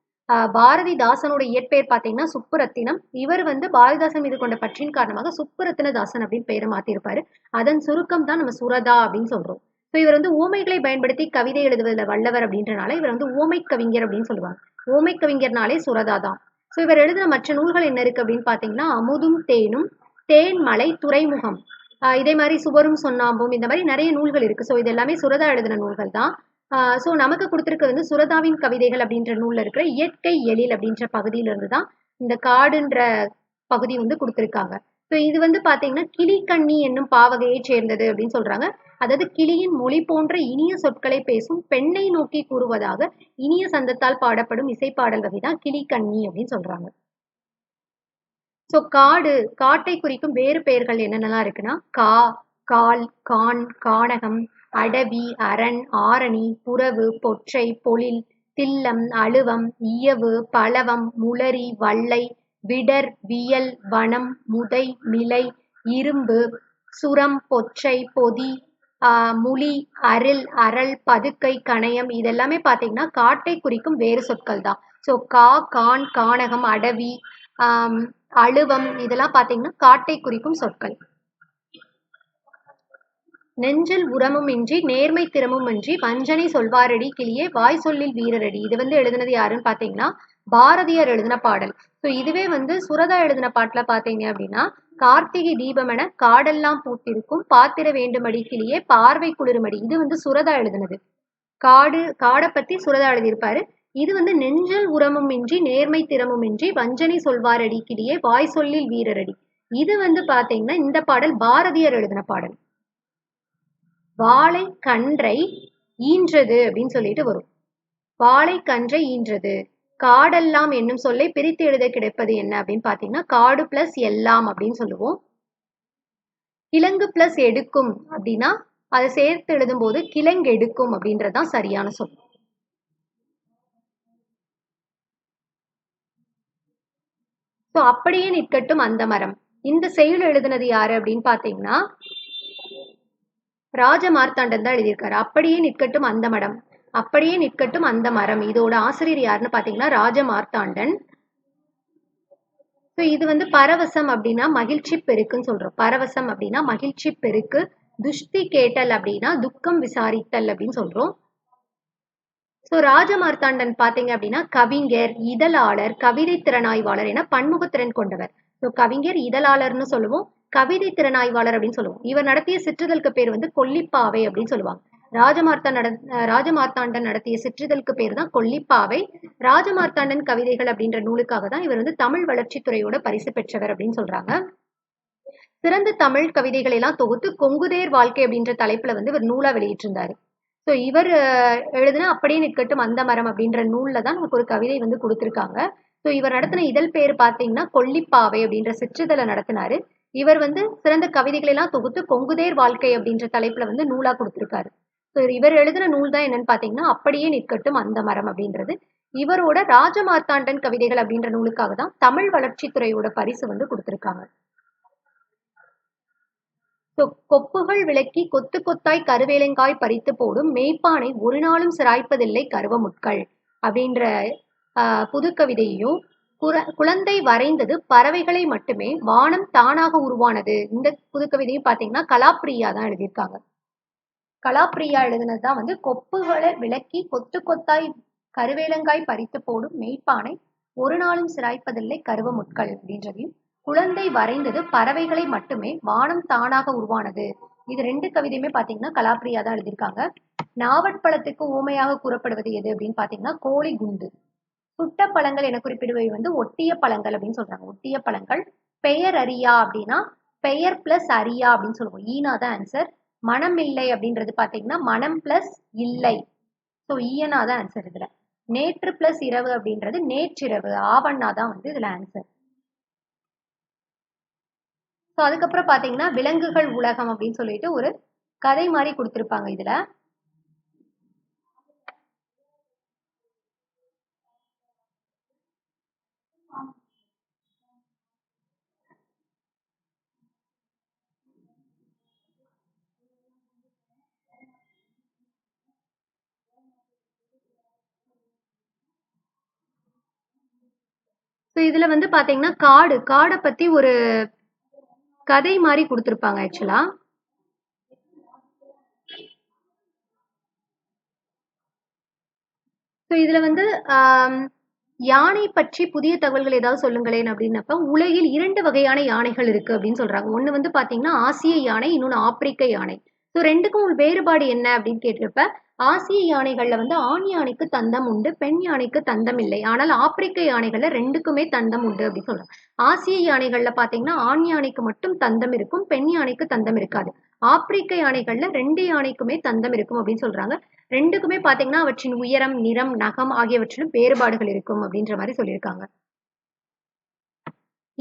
பாரதிதாசனோட இயற்பெயர் பார்த்தீங்கன்னா சுப்புரத்தினம். இவர் வந்து பாரதிதாசன் மீது கொண்ட பற்றின் காரணமாக சுப்புரத்தினதாசன் அப்படின்னு பெயரை மாத்திருப்பாரு. அதன் சுருக்கம் தான் நம்ம சுரதா அப்படின்னு சொல்றோம். ஸோ இவர் வந்து ஊமைகளை பயன்படுத்தி கவிதை எழுதுவதில் வல்லவர் அப்படின்றனால இவர் வந்து ஊமை கவிஞர் அப்படின்னு சொல்லுவாங்க. ஊமை கவிஞர்னாலே சுரதா தான். ஸோ இவர் எழுதின மற்ற நூல்கள் என்ன இருக்கு அப்படின்னு பார்த்தீங்கன்னா அமுதும் தேனும், தேன்மலை, துறைமுகம், இதே மாதிரி சுவரும் சொன்னாம்பும், இந்த மாதிரி நிறைய நூல்கள் இருக்கு. ஸோ இது எல்லாமே சுரதா எழுதின நூல்கள் தான். ஸோ நமக்கு கொடுத்துருக்கிறது வந்து சுரதாவின் கவிதைகள் அப்படின்ற நூல்ல இருக்கிற இயற்கை எழில் அப்படின்ற பகுதியில இருந்து தான் இந்த காடுன்ற பகுதி வந்து கொடுத்துருக்காங்க. ஸோ இது வந்து பார்த்தீங்கன்னா கிளிக்கண்ணி என்னும் பாவகையை சேர்ந்தது அப்படின்னு சொல்றாங்க. அதாவது கிளியின் மொழி போன்ற இனிய சொற்களை பேசும் பெண்ணை நோக்கி கூறுவதாக இனிய சந்தத்தால் பாடப்படும் இசைப்பாடல் வகை தான் கிளிக்கண்ணி அப்படின்னு சொல்றாங்க. ஸோ காட்டை குறிக்கும் வேறு பெயர்கள் என்னென்னலாம் இருக்குன்னா கால், கான், கானகம், அடவி, அரண், ஆரணி, புறவு, பொற்றை, பொழில், தில்லம், அழுவம், இயவு, பலவம், முளரி, வல்லை, விடர், வியல், வனம், முதை, மிலை, இரும்பு, சுரம், பொற்றை, பொதி, முளி, அரில், அரல், பதுக்கை, கணையம் இதெல்லாமே பார்த்தீங்கன்னா காட்டை குறிக்கும் வேறு சொற்கள் தான். ஸோ கான், கானகம், அடவி, அழுவம் இதெல்லாம் பார்த்தீங்கன்னா காட்டை குறிக்கும் சொற்கள். நெஞ்சில் உரமுமின்றி நேர்மை திறமுமின்றி வஞ்சனை சொல்வாரடி கிளியே வாய் சொல்லில் வீரரடி. இது வந்து எழுதுனது யாருன்னு பார்த்தீங்கன்னா பாரதியார் எழுதின பாடல். ஸோ இதுவே வந்து சுரதா எழுதின பாட்டுல பார்த்தீங்க அப்படின்னா கார்த்திகை தீபமென காடெல்லாம் பூத்திருக்கும் பாத்திர வேண்டுமடி கிளியே பார்வை குளிருமடி. இது வந்து சுரதா எழுதினது. காடை பத்தி சுரதா எழுதியிருப்பாரு. இது வந்து நெஞ்சல் உரமுமின்றி நேர்மை திறமுமின்றி வஞ்சனை சொல்வாரடி கிளியே வாய் சொல்லில் வீரரடி. இது வந்து பாத்தீங்கன்னா இந்த பாடல் பாரதியார் எழுதின பாடல். வாழை கன்றை ஈன்றது அப்படின்னு சொல்லிட்டு வரும். வாழை கன்றை ஈன்றது. காடெல்லாம் என்னும் சொல்லை பிரித்து எழுத கிடைப்பது என்ன அப்படின்னு பாத்தீங்கன்னா காடு பிளஸ் எல்லாம் அப்படின்னு சொல்லுவோம். கிழங்கு பிளஸ் எடுக்கும் அப்படின்னா அதை சேர்த்து எழுதும் போது கிழங்கு எடுக்கும் அப்படின்றதுதான் சரியான சொல். ஸோ அப்படியே நிற்கட்டும் அந்த மரம். இந்த செய்யுள் எழுதுனது யாரு அப்படின்னு பாத்தீங்கன்னா ராஜமார்த்தாண்டன் தான் எழுதியிருக்காரு. அப்படியே நிற்கட்டும் அந்த மரம், அப்படியே நிற்கட்டும் அந்த மரம். இதோட ஆசிரியர் யாருன்னு பாத்தீங்கன்னா ராஜமார்த்தாண்டன். ஸோ இது வந்து பரவசம் அப்படின்னா மகிழ்ச்சி பெருக்குன்னு சொல்றோம். பரவசம் அப்படின்னா மகிழ்ச்சி பெருக்கு. துஷ்டி கேட்டல் அப்படின்னா துக்கம் விசாரித்தல் அப்படின்னு சொல்றோம். ஸோ ராஜமார்த்தாண்டன் பாத்தீங்க அப்படின்னா கவிஞர், இதழாளர், கவிதை திறனாய்வாளர் என பன்முகத்திறன் கொண்டவர். ஸோ கவிஞர், இதழாளர்னு சொல்லுவோம், கவிதை திறனாய்வாளர் அப்படின்னு சொல்லுவோம். இவர் நடத்திய சிற்றிதழுக்கு பேர் வந்து கொல்லிப்பாவை அப்படின்னு சொல்லுவாங்க. ராஜமார்த்தாண்டன் நடத்திய சிற்றிதழுக்கு பேர் தான் கொல்லிப்பாவை. ராஜமார்த்தாண்டன் கவிதைகள் அப்படின்ற நூலுக்காக தான் இவர் வந்து தமிழ் வளர்ச்சித்துறையோட பரிசு பெற்றவர் அப்படின்னு சொல்றாங்க. சிறந்த தமிழ் கவிதைகளை எல்லாம் தொகுத்து கொங்குதேர் வாழ்க்கை அப்படின்ற தலைப்புல வந்து இவர் நூலா வெளியிட்டிருந்தாரு. ஸோ இவர் எழுதுனா அப்படியே நிற்கட்டும் அந்த மரம் அப்படின்ற நூல்ல தான் நமக்கு ஒரு கவிதை வந்து கொடுத்துருக்காங்க. ஸோ இவர் நடத்தின இதழ் பேர் பார்த்தீங்கன்னா கொல்லிப்பாவை அப்படின்ற சிற்றிதழை நடத்தினாரு. இவர் வந்து சிறந்த கவிதைகளை எல்லாம் தொகுத்து கொங்குதேர் வாழ்க்கை அப்படின்ற தலைப்புல வந்து நூலா கொடுத்திருக்காரு. ஸோ இவர் எழுதின நூல் தான் என்னன்னு பாத்தீங்கன்னா அப்படியே நிற்கட்டும் அந்த மரம் அப்படின்றது. இவரோட ராஜமார்த்தாண்டன் கவிதைகள் அப்படின்ற நூலுக்காக தான் தமிழ் வளர்ச்சித்துறையோட பரிசு வந்து கொடுத்திருக்காங்க. கொப்புகள் விளக்கி கொத்து கொத்தாய் கருவேலங்காய் பறித்து போடும் மெய்ப்பானை ஒரு நாளும் சிராய்ப்பதில்லை கருவமுட்கள் அப்படின்ற புது கவிதையையும் குழந்தை வரைந்தது பறவைகளை மட்டுமே வானம் தானாக உருவானது இந்த புது கவிதையும் பாத்தீங்கன்னா கலாப்பிரியா தான் எழுதியிருக்காங்க. கலாப்பிரியா எழுதினதுதான் வந்து கொப்புகளை விளக்கி கொத்து கொத்தாய் கருவேலங்காய் பறித்து போடும் மெய்ப்பானை ஒரு நாளும் சிராய்ப்பதில்லை கருவமுட்கள் அப்படின்றதையும் குழந்தை வரைந்தது பறவைகளை மட்டுமே வானம் தானாக உருவானது. இது ரெண்டு கவிதையுமே பாத்தீங்கன்னா கலாப்பிரியா தான் எழுதியிருக்காங்க. நாவற்பழத்துக்கு ஊமையாக கூறப்படுவது எது அப்படின்னு பாத்தீங்கன்னா கோழி குண்டு. சுட்ட பழங்கள் என குறிப்பிடுவை வந்து ஒட்டிய பழங்கள் அப்படின்னு சொல்றாங்க. ஒட்டிய பழங்கள். பெயர் அறியா அப்படின்னா பெயர் பிளஸ் அறியா அப்படின்னு சொல்லுவோம். ஈனா தான் ஆன்சர். மனம் இல்லை அப்படின்றது பாத்தீங்கன்னா மனம் பிளஸ் இல்லை. ஸோ ஈயனா தான் ஆன்சர் இதுல. நேற்று பிளஸ் இரவு அப்படின்றது நேற்றிரவு. ஆவண்ணா தான் வந்து இதுல ஆன்சர். ஸோ அதுக்கப்புறம் பாத்தீங்கன்னா விலங்குகள் உலகம் அப்படின்னு சொல்லிட்டு ஒரு கதை மாதிரி கொடுத்திருப்பாங்க இதுல. ஸோ இதுல வந்து பாத்தீங்கன்னா காடை பத்தி ஒரு கதை மாதிரி கொடுத்திருப்பாங்க ஆக்சுவலா. ஸோ இதுல வந்து யானை பற்றி புதிய தகவல்கள் ஏதாவது சொல்லுங்களேன் அப்படின்னப்ப உலகில் 2 வகையான யானைகள் இருக்கு அப்படின்னு சொல்றாங்க. ஒண்ணு வந்து பாத்தீங்கன்னா ஆசிய யானை, இன்னொன்னு ஆப்பிரிக்க யானை. ஸோ ரெண்டுக்கும் வேறுபாடு என்ன அப்படின்னு கேட்டிருப்ப ஆசிய யானைகள்ல வந்து ஆண் யானைக்கு தந்தம் உண்டு, பெண் யானைக்கு தந்தம் இல்லை. ஆனால் ஆப்பிரிக்க யானைகள்ல ரெண்டுக்குமே தந்தம் உண்டு அப்படின்னு சொல்றாங்க. ஆசிய யானைகள்ல பாத்தீங்கன்னா ஆண் யானைக்கு மட்டும் தந்தம் இருக்கும், பெண் யானைக்கு தந்தம் இருக்காது. ஆப்பிரிக்க யானைகள்ல 2 யானைக்குமே தந்தம் இருக்கும் அப்படின்னு சொல்றாங்க. ரெண்டுக்குமே பாத்தீங்கன்னா அவற்றின் உயரம், நிறம், நகம் ஆகியவற்றிலும் வேறுபாடுகள் இருக்கும் அப்படின்ற மாதிரி சொல்லியிருக்காங்க.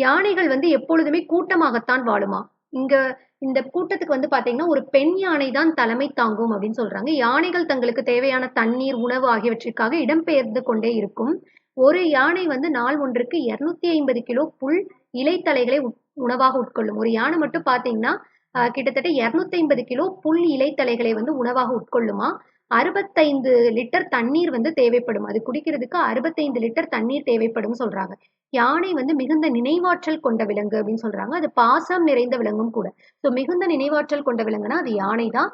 யானைகள் வந்து எப்பொழுதுமே கூட்டமாகத்தான் வாழுமா. இந்த கூட்டத்துக்கு வந்து பாத்தீங்கன்னா ஒரு பெண் யானை தான் தலைமை தாங்கும் அப்படின்னு சொல்றாங்க. யானைகள் தங்களுக்கு தேவையான தண்ணீர், உணவு ஆகியவற்றிற்காக இடம்பெயர்ந்து கொண்டே இருக்கும். ஒரு யானை வந்து நாள் ஒன்றுக்கு 250 கிலோ புல் இலைத்தலைகளை உணவாக உட்கொள்ளும். ஒரு யானை மட்டும் பாத்தீங்கன்னா கிட்டத்தட்ட 250 கிலோ புல் இலைத்தலைகளை வந்து உணவாக உட்கொள்ளுமா. 65 லிட்டர் தண்ணீர் வந்து தேவைப்படும். அது குடிக்கிறதுக்கு 65 லிட்டர் தண்ணீர் தேவைப்படும் சொல்றாங்க. யானை வந்து மிகுந்த நினைவாற்றல் கொண்ட விலங்கு அப்படின்னு சொல்றாங்க. அது பாசம் நிறைந்த விலங்கும் கூட. ஸோ மிகுந்த நினைவாற்றல் கொண்ட விலங்குனா அது யானை தான்.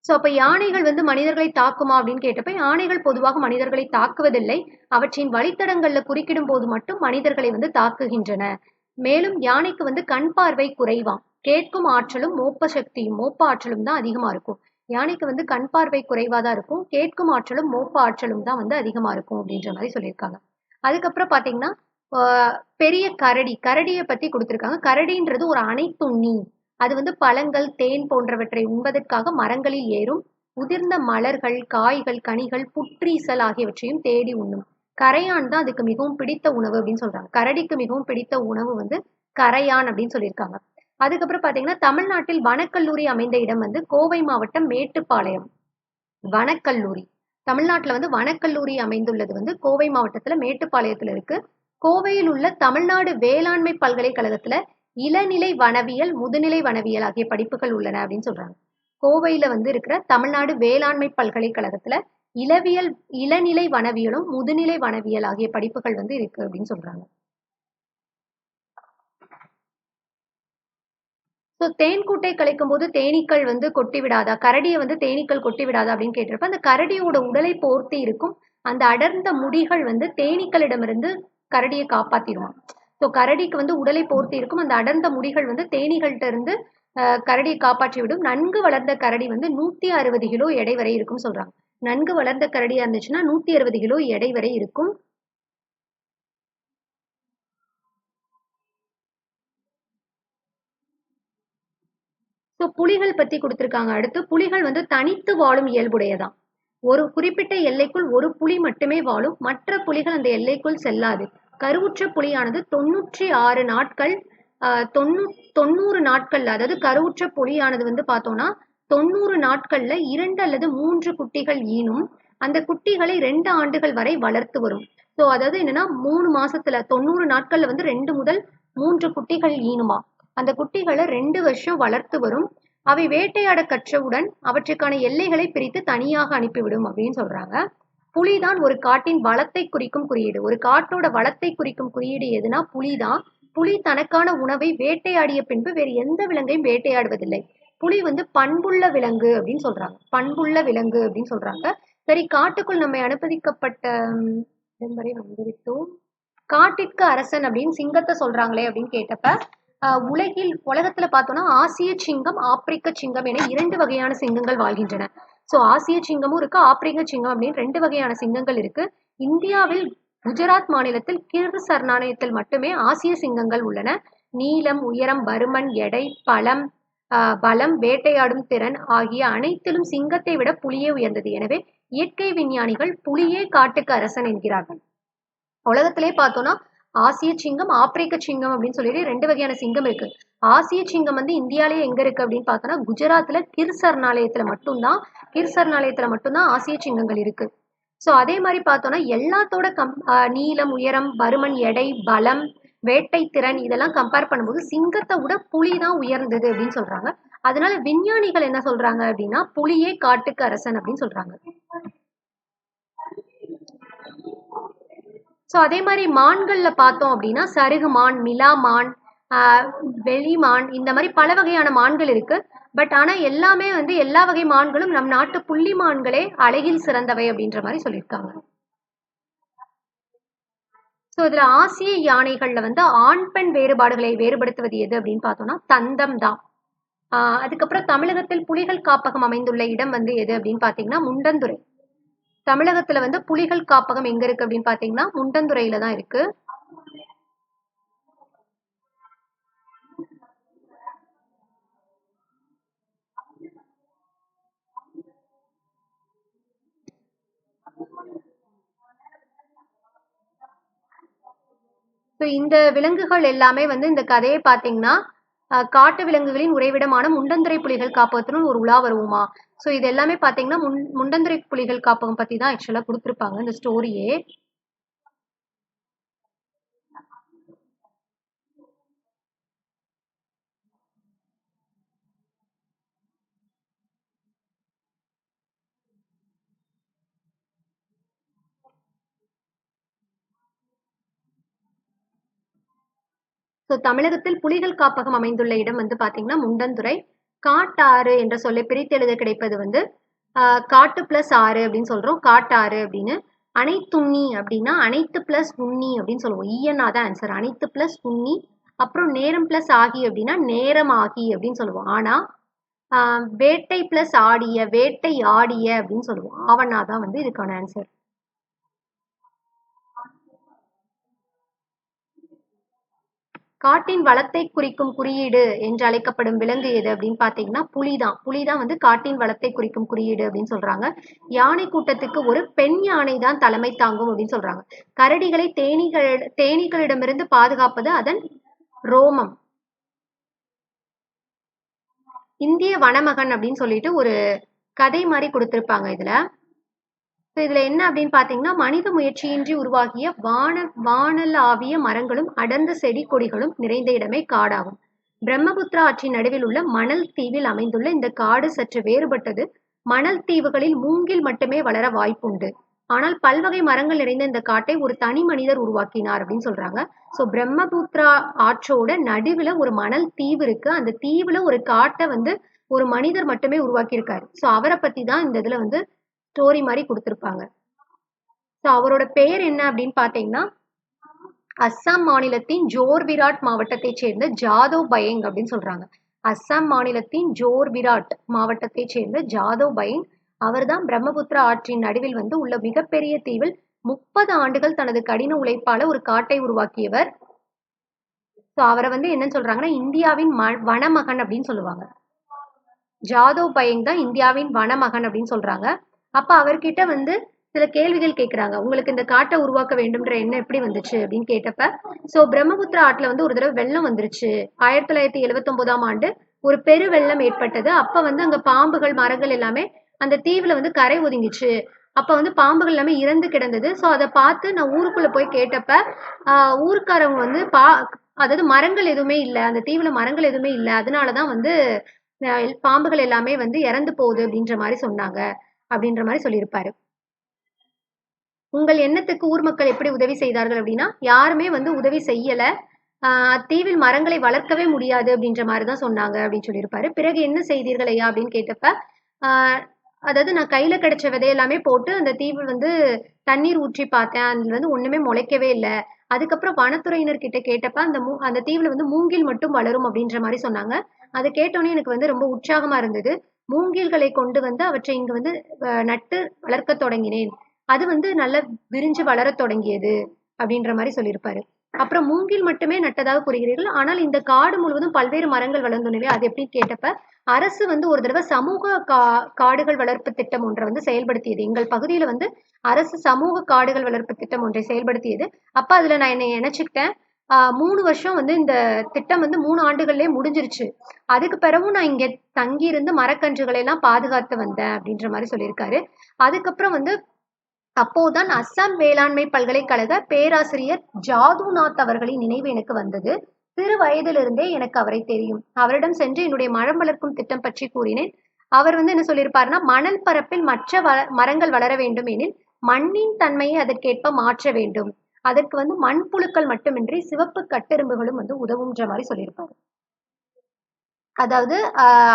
ஸோ அப்ப யானைகள் வந்து மனிதர்களை தாக்குமா அப்படின்னு கேட்டப்ப, யானைகள் பொதுவாக மனிதர்களை தாக்குவதில்லை. அவற்றின் வழித்தடங்கள்ல குறுக்கிடும் போது மட்டும் மனிதர்களை வந்து தாக்குகின்றன. மேலும் யானைக்கு வந்து கண் பார்வை குறைவாம். கேட்கும் ஆற்றலும் மோப்ப ஆற்றலும் தான் அதிகமா இருக்கும். யானைக்கு வந்து கண் பார்வை குறைவா தான் இருக்கும். கேட்கும் ஆற்றலும் மோப்ப ஆற்றலும் தான் வந்து அதிகமா இருக்கும் அப்படின்ற மாதிரி சொல்லியிருக்காங்க. அதுக்கப்புறம் பாத்தீங்கன்னா பெரிய கரடி, கரடியை பத்தி கொடுத்திருக்காங்க. கரடின்றது ஒரு அனைத்துண்ணி. அது வந்து பழங்கள், தேன் போன்றவற்றை உண்பதற்காக மரங்களில் ஏறும். உதிர்ந்த மலர்கள், காய்கள், கனிகள், புற்றீசல் ஆகியவற்றையும் தேடி உண்ணும். கரையான் தான் அதுக்கு மிகவும் பிடித்த உணவு அப்படின்னு சொல்றாங்க. கரடிக்கு மிகவும் பிடித்த உணவு வந்து கரையான் அப்படின்னு சொல்லியிருக்காங்க. அதுக்கப்புறம் பாத்தீங்கன்னா தமிழ்நாட்டில் வனக்கல்லூரி அமைந்த இடம் வந்து கோவை மாவட்டம் மேட்டுப்பாளையம். வனக்கல்லூரி தமிழ்நாட்டுல வந்து வனக்கல்லூரி அமைந்துள்ளது வந்து கோவை மாவட்டத்துல மேட்டுப்பாளையத்துல இருக்கு. கோவையில் உள்ள தமிழ்நாடு வேளாண்மை பல்கலைக்கழகத்துல இளநிலை வனவியல், முதுநிலை வனவியல் ஆகிய படிப்புகள் உள்ளன அப்படின்னு சொல்றாங்க. கோவையில வந்து இருக்கிற தமிழ்நாடு வேளாண்மை பல்கலைக்கழகத்துல இளநிலை வனவியலும் முதுநிலை வனவியல் ஆகிய படிப்புகள் வந்து இருக்கு அப்படின்னு சொல்றாங்க. ஸோ தேன்கூட்டை கலைக்கும் போது தேனீக்கள் வந்து கொட்டி விடாதா, கரடியை வந்து தேனீக்கள் கொட்டி விடாதா அப்படின்னு கேட்டிருப்ப, அந்த கரடியோட உடலை போர்த்தி இருக்கும் அந்த அடர்ந்த முடிகள் வந்து தேனீக்களிடமிருந்து கரடியை காப்பாத்திடுமா. ஸோ கரடிக்கு வந்து உடலை போர்த்தி இருக்கும் அந்த அடர்ந்த முடிகள் வந்து தேனீகள்கிட்ட இருந்து கரடியை காப்பாற்றி விடும். நன்கு வளர்ந்த கரடி வந்து 160 கிலோ எடை வரை இருக்கும் சொல்றாங்க. நன்கு வளர்ந்த கரடியா இருந்துச்சுன்னா 160 கிலோ எடை வரை இருக்கும். ஸோ புலிகள் பத்தி கொடுத்திருக்காங்க. அடுத்து புலிகள் வந்து தனித்து வாழும் இயல்புடையதான். ஒரு குறிப்பிட்ட எல்லைக்குள் ஒரு புலி மட்டுமே வாழும். மற்ற புலிகள் அந்த எல்லைக்குள் செல்லாது. கருவுற்ற புலியானது 96 நாட்கள் 90 நாட்கள்ல, அதாவது கருவுற்ற புலியானது வந்து பார்த்தோம்னா 90 நாட்கள்ல 2 அல்லது 3 குட்டிகள் ஈனும். அந்த குட்டிகளை 2 ஆண்டுகள் வரை வளர்த்து வரும். ஸோ அதாவது என்னன்னா 3 மாசத்துல 90 நாட்கள்ல வந்து 2 முதல் 3 குட்டிகள் ஈனுமா. அந்த குட்டிகளை 2 வருஷம் வளர்த்து வரும். அவை வேட்டையாட கற்றவுடன் அவற்றுக்கான எல்லைகளை பிரித்து தனியாக அனுப்பிவிடும் அப்படின்னு சொல்றாங்க. புலிதான் ஒரு காட்டின் வளத்தை குறிக்கும் குறியீடு. ஒரு காட்டோட வளத்தை குறிக்கும் குறியீடு எதுனா புலிதான். புலி தனக்கான உணவை வேட்டையாடிய பின்பு வேறு எந்த விலங்கையும் வேட்டையாடுவதில்லை. புலி வந்து பண்புள்ள விலங்கு அப்படின்னு சொல்றாங்க. பண்புள்ள விலங்கு அப்படின்னு சொல்றாங்க. சரி, காட்டுக்குள் நம்மை அனுமதிக்கப்பட்ட வரை வந்துவிட்டோம். காட்டிற்கு அரசன் அப்படின்னு சிங்கத்தை சொல்றாங்களே அப்படின்னு கேட்டப்ப, உலகத்துல பார்த்தோம்னா ஆசிய சிங்கம், ஆப்பிரிக்க சிங்கம் என 2 வகையான சிங்கங்கள் வாழ்கின்றன. ஸோ ஆசிய சிங்கமும் இருக்கு, ஆப்பிரிக்க சிங்கம் அப்படின்னு 2 வகையான சிங்கங்கள் இருக்கு. இந்தியாவில் குஜராத் மாநிலத்தில் கிர் சரணாலயத்தில் மட்டுமே ஆசிய சிங்கங்கள் உள்ளன. நீளம், உயரம், பருமன், எடை, பலம், வேட்டையாடும் திறன் ஆகிய அனைத்திலும் சிங்கத்தை விட புலியே உயர்ந்தது. எனவே இயற்கை விஞ்ஞானிகள் புலியே காட்டுக்கு அரசன் என்கிறார்கள். உலகத்திலே பார்த்தோம்னா ஆசிய சிங்கம், ஆப்பிரிக்க சிங்கம் அப்படின்னு சொல்லிட்டு 2 வகையான சிங்கம் இருக்கு. ஆசிய சிங்கம் வந்து இந்தியாலேயே எங்க இருக்கு அப்படின்னு பார்த்தோம்னா குஜராத்ல கிர் சரணாலயத்துல மட்டும்தான் ஆசிய சிங்கங்கள் இருக்கு. ஸோ அதே மாதிரி பார்த்தோம்னா எல்லாத்தோட நீளம், உயரம், பருமன், எடை, பலம், வேட்டை திறன் இதெல்லாம் கம்பேர் பண்ணும்போது சிங்கத்தை விட புலி தான் உயர்ந்தது அப்படின்னு சொல்றாங்க. அதனால விஞ்ஞானிகள் என்ன சொல்றாங்க அப்படின்னா புலியே காட்டுக்கு அரசன் அப்படின்னு சொல்றாங்க. ஸோ அதே மாதிரி மான்கள்ல பார்த்தோம் அப்படின்னா சருகு மான், மிலா மான், வெளிமான், இந்த மாதிரி பல வகையான மான்கள் இருக்கு. பட் ஆனா எல்லாமே வந்து எல்லா வகை மான்களும் நம் நாட்டு புள்ளி மான்களே அழகில் சிறந்தவை அப்படின்ற மாதிரி சொல்லியிருக்காங்க. ஸோ இதுல ஆசிய யானைகள்ல வந்து ஆண் பெண் வேறுபாடுகளை வேறுபடுத்துவது எது அப்படின்னு பார்த்தோம்னா தந்தம் தான். அதுக்கப்புறம் தமிழகத்தில் புலிகள் காப்பகம் அமைந்துள்ள இடம் வந்து எது அப்படின்னு பாத்தீங்கன்னா முண்டந்துறை. தமிழகத்துல வந்து புலிகள் காப்பகம் எங்க இருக்கு அப்படின்னு பாத்தீங்கன்னா முண்டந்துறையில தான் இருக்கு. இந்த விலங்குகள் எல்லாமே வந்து இந்த கதையை பாத்தீங்கன்னா காட்டு விலங்குகளின் உறைவிடமான முண்டந்துறை புலிகள் காப்பகத்தினும் ஒரு உலா வருவோமா. ஸோ இது எல்லாமே பாத்தீங்கன்னா முண்டந்துறை புலிகள் காப்பகம் பத்தி தான் ஆக்சுவலா கொடுத்துருப்பாங்க இந்த ஸ்டோரியே. ஸோ தமிழகத்தில் புலிகள் காப்பகம் அமைந்துள்ள இடம் வந்து பாத்தீங்கன்னா முண்டந்துறை. காட்டாறு என்ற சொல்லை பிரித்து எழுத கிடைப்பது வந்து காட்டு பிளஸ் ஆறு அப்படின்னு சொல்றோம், காட்டாறு அப்படின்னு. அனைத்துண்ணி அப்படின்னா அனைத்து பிளஸ் உண்ணி அப்படின்னு சொல்லுவோம். ஈயன்னா தான் ஆன்சர். அனைத்து பிளஸ் உண்ணி. அப்புறம் நேரம் பிளஸ் ஆகி அப்படின்னா நேரம் ஆகி அப்படின்னு சொல்லுவோம். ஆனா வேட்டை பிளஸ் ஆடிய, வேட்டை ஆடிய அப்படின்னு சொல்லுவோம். ஆவண்ணா தான் வந்து இதுக்கான ஆன்சர். காட்டின் வளத்தை குறிக்கும் குறியீடு என்று அழைக்கப்படும் விலங்கு எது அப்படின்னு பாத்தீங்கன்னா புலிதான். புலிதான் வந்து காட்டின் வளத்தை குறிக்கும் குறியீடு அப்படின்னு சொல்றாங்க. யானை கூட்டத்துக்கு ஒரு பெண் யானை தான் தலைமை தாங்கும் அப்படின்னு சொல்றாங்க. கரடிகளை தேனீகளிடமிருந்து பாதுகாப்பது அதன் ரோமம். இந்திய வனமகன் அப்படின்னு சொல்லிட்டு ஒரு கதை மாதிரி கொடுத்திருப்பாங்க இதுல. இதுல என்ன அப்படின்னு பாத்தீங்கன்னா மனித முயற்சியின்றி உருவாகிய வானலாவிய மரங்களும் அடர்ந்த செடி கொடிகளும் நிறைந்த இடமே காடாகும். பிரம்மபுத்திரா ஆற்றின் நடுவில் உள்ள மணல் தீவில் அமைந்துள்ள இந்த காடு சற்று வேறுபட்டது. மணல் தீவுகளில் மூங்கில் மட்டுமே வளர வாய்ப்புண்டு. ஆனால் பல்வகை மரங்கள் நிறைந்த இந்த காட்டை ஒரு தனி மனிதர் உருவாக்கினார் அப்படின்னு சொல்றாங்க. சோ பிரம்மபுத்திரா ஆற்றோட நடுவுல ஒரு மணல் தீவு இருக்கு. அந்த தீவுல ஒரு காட்டை வந்து ஒரு மனிதர் மட்டுமே உருவாக்கி இருக்காரு. சோ அவரை பத்தி தான் இந்த இதுல வந்து ஸ்டோரி மாதிரி கொடுத்திருப்பாங்க. ஸோ அவரோட பெயர் என்ன அப்படின்னு பாத்தீங்கன்னா அஸ்ஸாம் மாநிலத்தின் ஜோர்விராட் மாவட்டத்தைச் சேர்ந்த ஜாதவ் பயங் அப்படின்னு சொல்றாங்க. அஸ்ஸாம் மாநிலத்தின் ஜோர்விராட் மாவட்டத்தைச் சேர்ந்த ஜாதவ் பயங். அவர்தான் பிரம்மபுத்திரா ஆற்றின் நடுவில் வந்து உள்ள மிகப்பெரிய தீவில் 30 ஆண்டுகள் தனது கடின உழைப்பால ஒரு காட்டை உருவாக்கியவர். ஸோ அவரை வந்து என்ன சொல்றாங்கன்னா இந்தியாவின் வனமகன் அப்படின்னு சொல்லுவாங்க. ஜாதவ் பயங் தான் இந்தியாவின் வனமகன் அப்படின்னு சொல்றாங்க. அப்ப அவர்கிட்ட வந்து சில கேள்விகள் கேட்கிறாங்க. உங்களுக்கு இந்த காட்டை உருவாக்க வேண்டும்ன்ற எண்ணம் எப்படி வந்துச்சு அப்படின்னு கேட்டப்ப, சோ பிரம்மபுத்திரா ஆற்றுல வந்து ஒரு தடவை வெள்ளம் வந்துருச்சு. 1979ஆம் ஆண்டு ஒரு பெரு வெள்ளம் ஏற்பட்டது. அப்ப வந்து அங்க பாம்புகள், மரங்கள் எல்லாமே அந்த தீவுல வந்து கரை ஒதுங்கிச்சு. அப்ப வந்து பாம்புகள் எல்லாமே இறந்து கிடந்தது. சோ அதை பார்த்து நான் ஊருக்குள்ள போய் கேட்டப்ப ஊருக்காரவங்க வந்து அதாவது மரங்கள் எதுவுமே இல்லை, அந்த தீவுல மரங்கள் எதுவுமே இல்லை, அதனாலதான் வந்து பாம்புகள் எல்லாமே வந்து இறந்து போகுது அப்படின்ற மாதிரி சொன்னாங்க அப்படின்ற மாதிரி சொல்லியிருப்பாரு. உங்கள் எண்ணத்துக்கு ஊர் மக்கள் எப்படி உதவி செய்தார்கள் அப்படின்னா யாருமே வந்து உதவி செய்யல. தீவில் மரங்களை வளர்க்கவே முடியாது அப்படின்ற மாதிரிதான் சொன்னாங்க அப்படின்னு சொல்லியிருப்பாரு. பிறகு என்ன செய்தீர்கள் ஐயா அப்படின்னு கேட்டப்ப அதாவது நான் கையில கிடைச்ச விதையெல்லாமே போட்டு அந்த தீவில் வந்து தண்ணீர் ஊற்றி பார்த்தேன். அதுல வந்து ஒண்ணுமே முளைக்கவே இல்லை. அதுக்கப்புறம் வனத்துறையினர் கிட்ட கேட்டப்ப அந்த தீவுல வந்து மூங்கில் மட்டும் வளரும் அப்படின்ற மாதிரி சொன்னாங்க. அதை கேட்டோன்னே எனக்கு வந்து ரொம்ப உற்சாகமா இருந்தது. மூங்கில்களை கொண்டு வந்து அவற்றை இங்கு வந்து நட்டு வளர்க்க தொடங்கினேன். அது வந்து நல்லா விரிஞ்சு வளரத் தொடங்கியது அப்படின்ற மாதிரி சொல்லியிருப்பாரு. அப்புறம் மூங்கில் மட்டுமே நட்டதாக கூறுகிறீர்கள், ஆனால் இந்த காடு முழுவதும் பல்வேறு மரங்கள் வளர்ந்துள்ளவே, அது எப்படின்னு கேட்டப்ப அரசு வந்து ஒரு தடவை சமூக காடுகள் வளர்ப்பு திட்டம் ஒன்றை வந்து செயல்படுத்தியது. எங்கள் பகுதியில வந்து அரசு சமூக காடுகள் வளர்ப்பு திட்டம் ஒன்றை செயல்படுத்தியது. அப்ப அதுல நான் என்னை நினைச்சுக்கிட்டேன். 3 வருஷம் வந்து இந்த திட்டம் வந்து 3 ஆண்டுகள்லயே முடிஞ்சிருச்சு. அதுக்கு பிறகும் நான் இங்க தங்கி இருந்து மரக்கன்றுகளை எல்லாம் பாதுகாத்து வந்தேன் அப்படின்ற மாதிரி சொல்லியிருக்காரு. அதுக்கப்புறம் வந்து அப்போதான் அஸ்ஸாம் வேளாண்மை பல்கலைக்கழக பேராசிரியர் ஜாதுநாத் அவர்களின் நினைவு எனக்கு வந்தது. சிறு வயதிலிருந்தே எனக்கு அவரை தெரியும். அவரிடம் சென்று என்னுடைய மரம் வளர்க்கும் திட்டம் பற்றி கூறினேன். அவர் வந்து என்ன சொல்லியிருப்பாருன்னா மணல் பரப்பில் மற்ற மரங்கள் வளர வேண்டும் எனில் மண்ணின் தன்மையை அதற்கேற்ப மாற்ற வேண்டும். அதற்கு வந்து மண்புழுக்கள் மட்டுமின்றி சிவப்பு கட்டெரும்புகளும் வந்து உதவுன்ற மாதிரி சொல்லியிருப்பாரு. அதாவது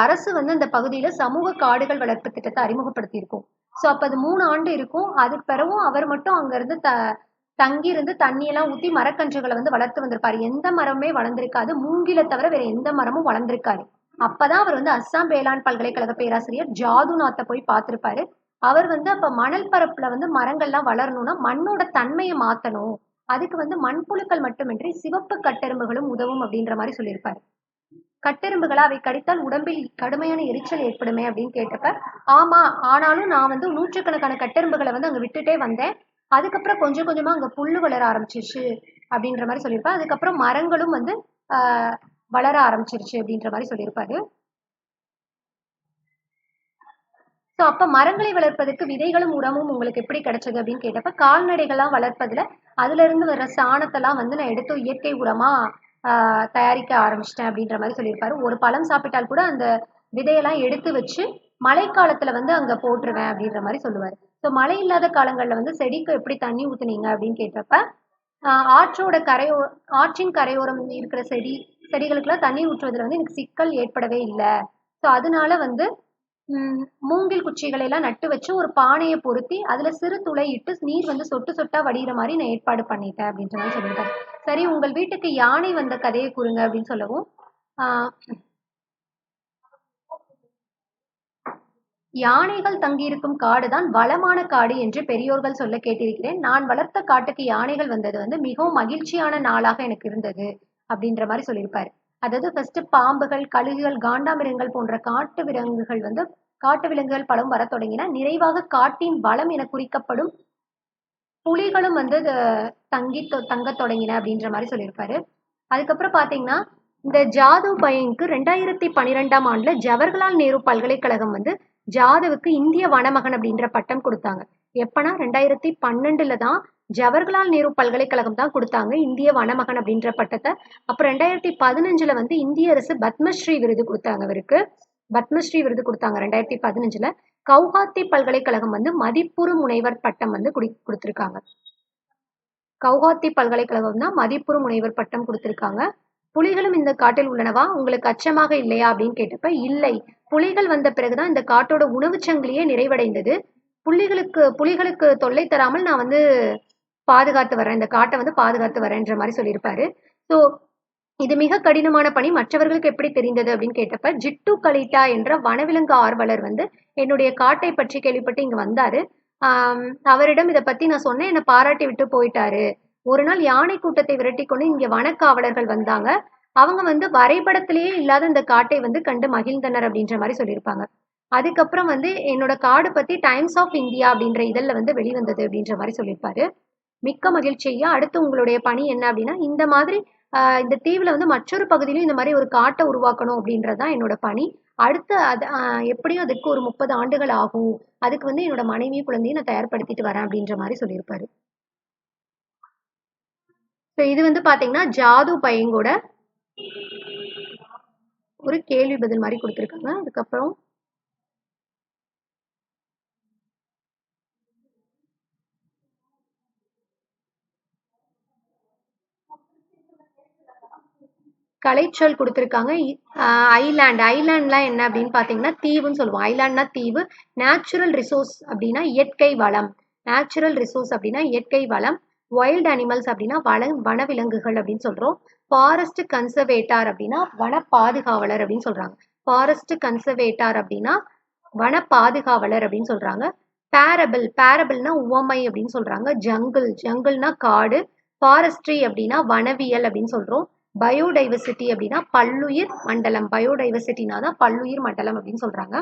அரசு வந்து அந்த பகுதியில சமூக காடுகள் வளர்ப்பு திட்டத்தை அறிமுகப்படுத்தி இருக்கும். சோ அப்ப அது 3 ஆண்டு இருக்கும். அதுக்கு பிறகும் அவர் மட்டும் அங்க இருந்து தங்கி இருந்து தண்ணி எல்லாம் ஊத்தி மரக்கன்றுகளை வந்து வளர்த்து வந்திருப்பாரு. எந்த மரமே வளர்ந்திருக்காது. மூங்கில தவிர வேற எந்த மரமும் வளர்ந்திருக்காரு. அப்பதான் அவர் வந்து அஸ்ஸாம் வேளாண் பல்கலைக்கழக பேராசிரியர் ஜாதுநாத்தை போய் பார்த்திருப்பாரு. அவர் வந்து அப்ப மணல் பரப்புல வந்து மரங்கள்லாம் வளரணும்னா மண்ணோட தன்மையை மாத்தணும். அதுக்கு வந்து மண்புழுக்கள் மட்டுமின்றி சிவப்பு கட்டெரும்புகளும் உதவும் அப்படின்ற மாதிரி சொல்லியிருப்பாரு. கட்டெரும்புகளா அவை கடித்தால் உடம்பில் கடுமையான எரிச்சல் ஏற்படுமே அப்படின்னு கேட்டப்ப ஆமா, ஆனாலும் நான் வந்து 100கணக்கான கட்டெரும்புகளை வந்து அங்க விட்டுட்டே வந்தேன். அதுக்கப்புறம் கொஞ்சம் கொஞ்சமா அங்க புல்லு வளர ஆரம்பிச்சிருச்சு அப்படின்ற மாதிரி சொல்லியிருப்பாரு. அதுக்கப்புறம் மரங்களும் வந்து வளர ஆரம்பிச்சிருச்சு அப்படின்ற மாதிரி சொல்லியிருப்பாரு. சோ அப்ப மரங்களை வளர்ப்பதற்கு விதைகளும் உரமும் உங்களுக்கு எப்படி கிடைச்சது அப்படின்னு கேட்டப்ப கால்நடைகள்லாம் வளர்ப்பதுல அதுல இருந்து வர்ற சாணத்தெல்லாம் வந்து நான் எடுத்து இயற்கை உரமா தயாரிக்க ஆரம்பிச்சிட்டேன் அப்படின்ற மாதிரி சொல்லியிருப்பாரு. ஒரு பழம் சாப்பிட்டால் கூட அந்த விதையெல்லாம் எடுத்து வச்சு மழைக்காலத்துல வந்து அங்க போட்டுருவேன் அப்படின்ற மாதிரி சொல்லுவாரு. ஸோ மழை இல்லாத காலங்கள்ல வந்து செடிக்கு எப்படி தண்ணி ஊத்துனீங்க அப்படின்னு கேட்டப்ப ஆற்றோட ஆற்றின் கரையோரம் இருக்கிற செடிகளுக்குலாம் தண்ணீர் ஊற்றுவதில் வந்து எனக்கு சிக்கல் ஏற்படவே இல்லை. ஸோ அதனால வந்து மூங்கில் குச்சிகளை எல்லாம் நட்டு வச்சு ஒரு பானையை பொருத்தி அதுல சிறு துளை இட்டு நீர் வந்து சொட்டு சொட்டா வடிகிற மாதிரி நான் ஏற்பாடு பண்ணிட்டேன் அப்படின்ற மாதிரி சொல்லியிருக்காரு. சரி, உங்கள் வீட்டுக்கு யானை வந்த கதையை கூறுங்க அப்படின்னு சொல்லவும், யானைகள் தங்கியிருக்கும் காடுதான் வளமான காடு என்று பெரியோர்கள் சொல்ல கேட்டிருக்கிறேன். நான் வளர்த்த காட்டுக்கு யானைகள் வந்தது வந்து மிகவும் மகிழ்ச்சியான நாளாக எனக்கு இருந்தது அப்படின்ற மாதிரி சொல்லியிருப்பாரு. அதாவது ஃபர்ஸ்ட் பாம்புகள், கழுகுகள், காண்டாமிருகங்கள் போன்ற காட்டு விலங்குகள் பலம் வர தொடங்கின. நிறைவாக காட்டின் வளம் என குறிக்கப்படும் புலிகளும் வந்து தங்க தொடங்கின அப்படின்ற மாதிரி சொல்லியிருப்பாரு. அதுக்கப்புறம் பாத்தீங்கன்னா, இந்த ஜாது பையனுக்கு 2012ஆம் ஆண்டுல ஜவஹர்லால் நேரு பல்கலைக்கழகம் வந்து ஜாதவுக்கு இந்திய வனமகன் அப்படின்ற பட்டம் கொடுத்தாங்க. எப்பனா 2012ல தான் ஜவஹர்லால் நேரு பல்கலைக்கழகம் தான் கொடுத்தாங்க இந்திய வனமகன் அப்படின்ற பட்டத்தை. அப்புறம் 2015ல வந்து இந்திய அரசு பத்மஸ்ரீ விருது கொடுத்தாங்க. அவருக்கு பத்மஸ்ரீ விருது கொடுத்தாங்க 2015ல. கவுஹாத்தி பல்கலைக்கழகம் வந்து மதிப்புறு முனைவர் பட்டம் வந்து கொடுத்திருக்காங்க. கவுஹாத்தி பல்கலைக்கழகம் தான் மதிப்புறு முனைவர் பட்டம் கொடுத்திருக்காங்க. புலிகளும் இந்த காட்டில் உள்ளனவா, உங்களுக்கு அச்சமாக இல்லையா அப்படின்னு கேட்டப்ப, இல்லை, புலிகள் வந்த பிறகுதான் இந்த காட்டோட உணவுச் சங்கிலியே நிறைவடைந்தது. புலிகளுக்கு தொல்லை தராமல் நான் வந்து பாதுகாத்து வரேன், இந்த காட்டை வந்து பாதுகாத்து வரேன்ற மாதிரி சொல்லியிருப்பாரு. ஸோ இது மிக கடினமான பணி, மற்றவர்களுக்கு எப்படி தெரிந்தது அப்படின்னு கேட்டப்ப, ஜிட்டு கலிட்டா என்ற வனவிலங்கு ஆர்வலர் வந்து என்னுடைய காட்டை பற்றி கேள்விப்பட்டு இங்க வந்தாரு. அவரிடம் இதை பத்தி நான் சொன்னேன், என்னை பாராட்டி விட்டு போயிட்டாரு. ஒரு நாள் யானை கூட்டத்தை விரட்டி கொண்டு இங்க வனக்காவலர்கள் வந்தாங்க. அவங்க வந்து வரைபடத்திலேயே இல்லாத இந்த காட்டை வந்து கண்டு மகிழ்ந்தனர் அப்படின்ற மாதிரி சொல்லியிருப்பாங்க. அதுக்கப்புறம் வந்து என்னோட காடு பத்தி டைம்ஸ் ஆஃப் இந்தியா அப்படின்ற இதழில் வந்து வெளிவந்தது அப்படின்ற மாதிரி சொல்லியிருப்பாரு. மிக்க மகிழ்ச்சியா. அடுத்து உங்களுடைய பணி என்ன அப்படின்னா, இந்த மாதிரி இந்த தீவுல வந்து மற்றொரு பகுதியிலும் இந்த மாதிரி ஒரு காட்டை உருவாக்கணும் அப்படின்றதுதான் என்னோட பணி. அடுத்து அது எப்படியும் அதுக்கு ஒரு 30 ஆண்டுகள் ஆகும். அதுக்கு வந்து என்னோட மனைவியும் குழந்தையும் நான் தயார்படுத்திட்டு வரேன் அப்படின்ற மாதிரி சொல்லியிருப்பாரு. ஸோ இது வந்து பாத்தீங்கன்னா ஜாது பையங்கோட ஒரு கேள்வி பதில் மாதிரி கொடுத்துருக்காங்க. அதுக்கப்புறம் கலைச்சொல் கொடுத்துருக்காங்க. ஐலாண்ட்லாம் என்ன அப்படின்னு பார்த்தீங்கன்னா தீவுன்னு சொல்லுவோம். ஐலாண்ட்னா தீவு. நேச்சுரல் ரிசோர்ஸ் அப்படின்னா இயற்கை வளம். நேச்சுரல் ரிசோர்ஸ் அப்படின்னா இயற்கை வளம். வைல்ட் அனிமல்ஸ் அப்படின்னா வனவிலங்குகள் அப்படின்னு சொல்றோம். ஃபாரஸ்ட் கன்சர்வேட்டார் அப்படின்னா வன பாதுகாவலர் அப்படின்னு சொல்றாங்க. ஃபாரஸ்ட் கன்சர்வேட்டார் அப்படின்னா வன பாதுகாவலர் அப்படின்னு சொல்றாங்க. பேரபிள்னா உவமை அப்படின்னு சொல்றாங்க. ஜங்கிள்னா காடு. ஃபாரஸ்ட்ரி அப்படின்னா வனவியல் அப்படின்னு சொல்றோம். பயோடைவர்சிட்டி அப்படின்னா பல்லுயிர் மண்டலம். பயோடைவர்சிட்டினா தான் பல்லுயிர் மண்டலம் அப்படின்னு சொல்றாங்க.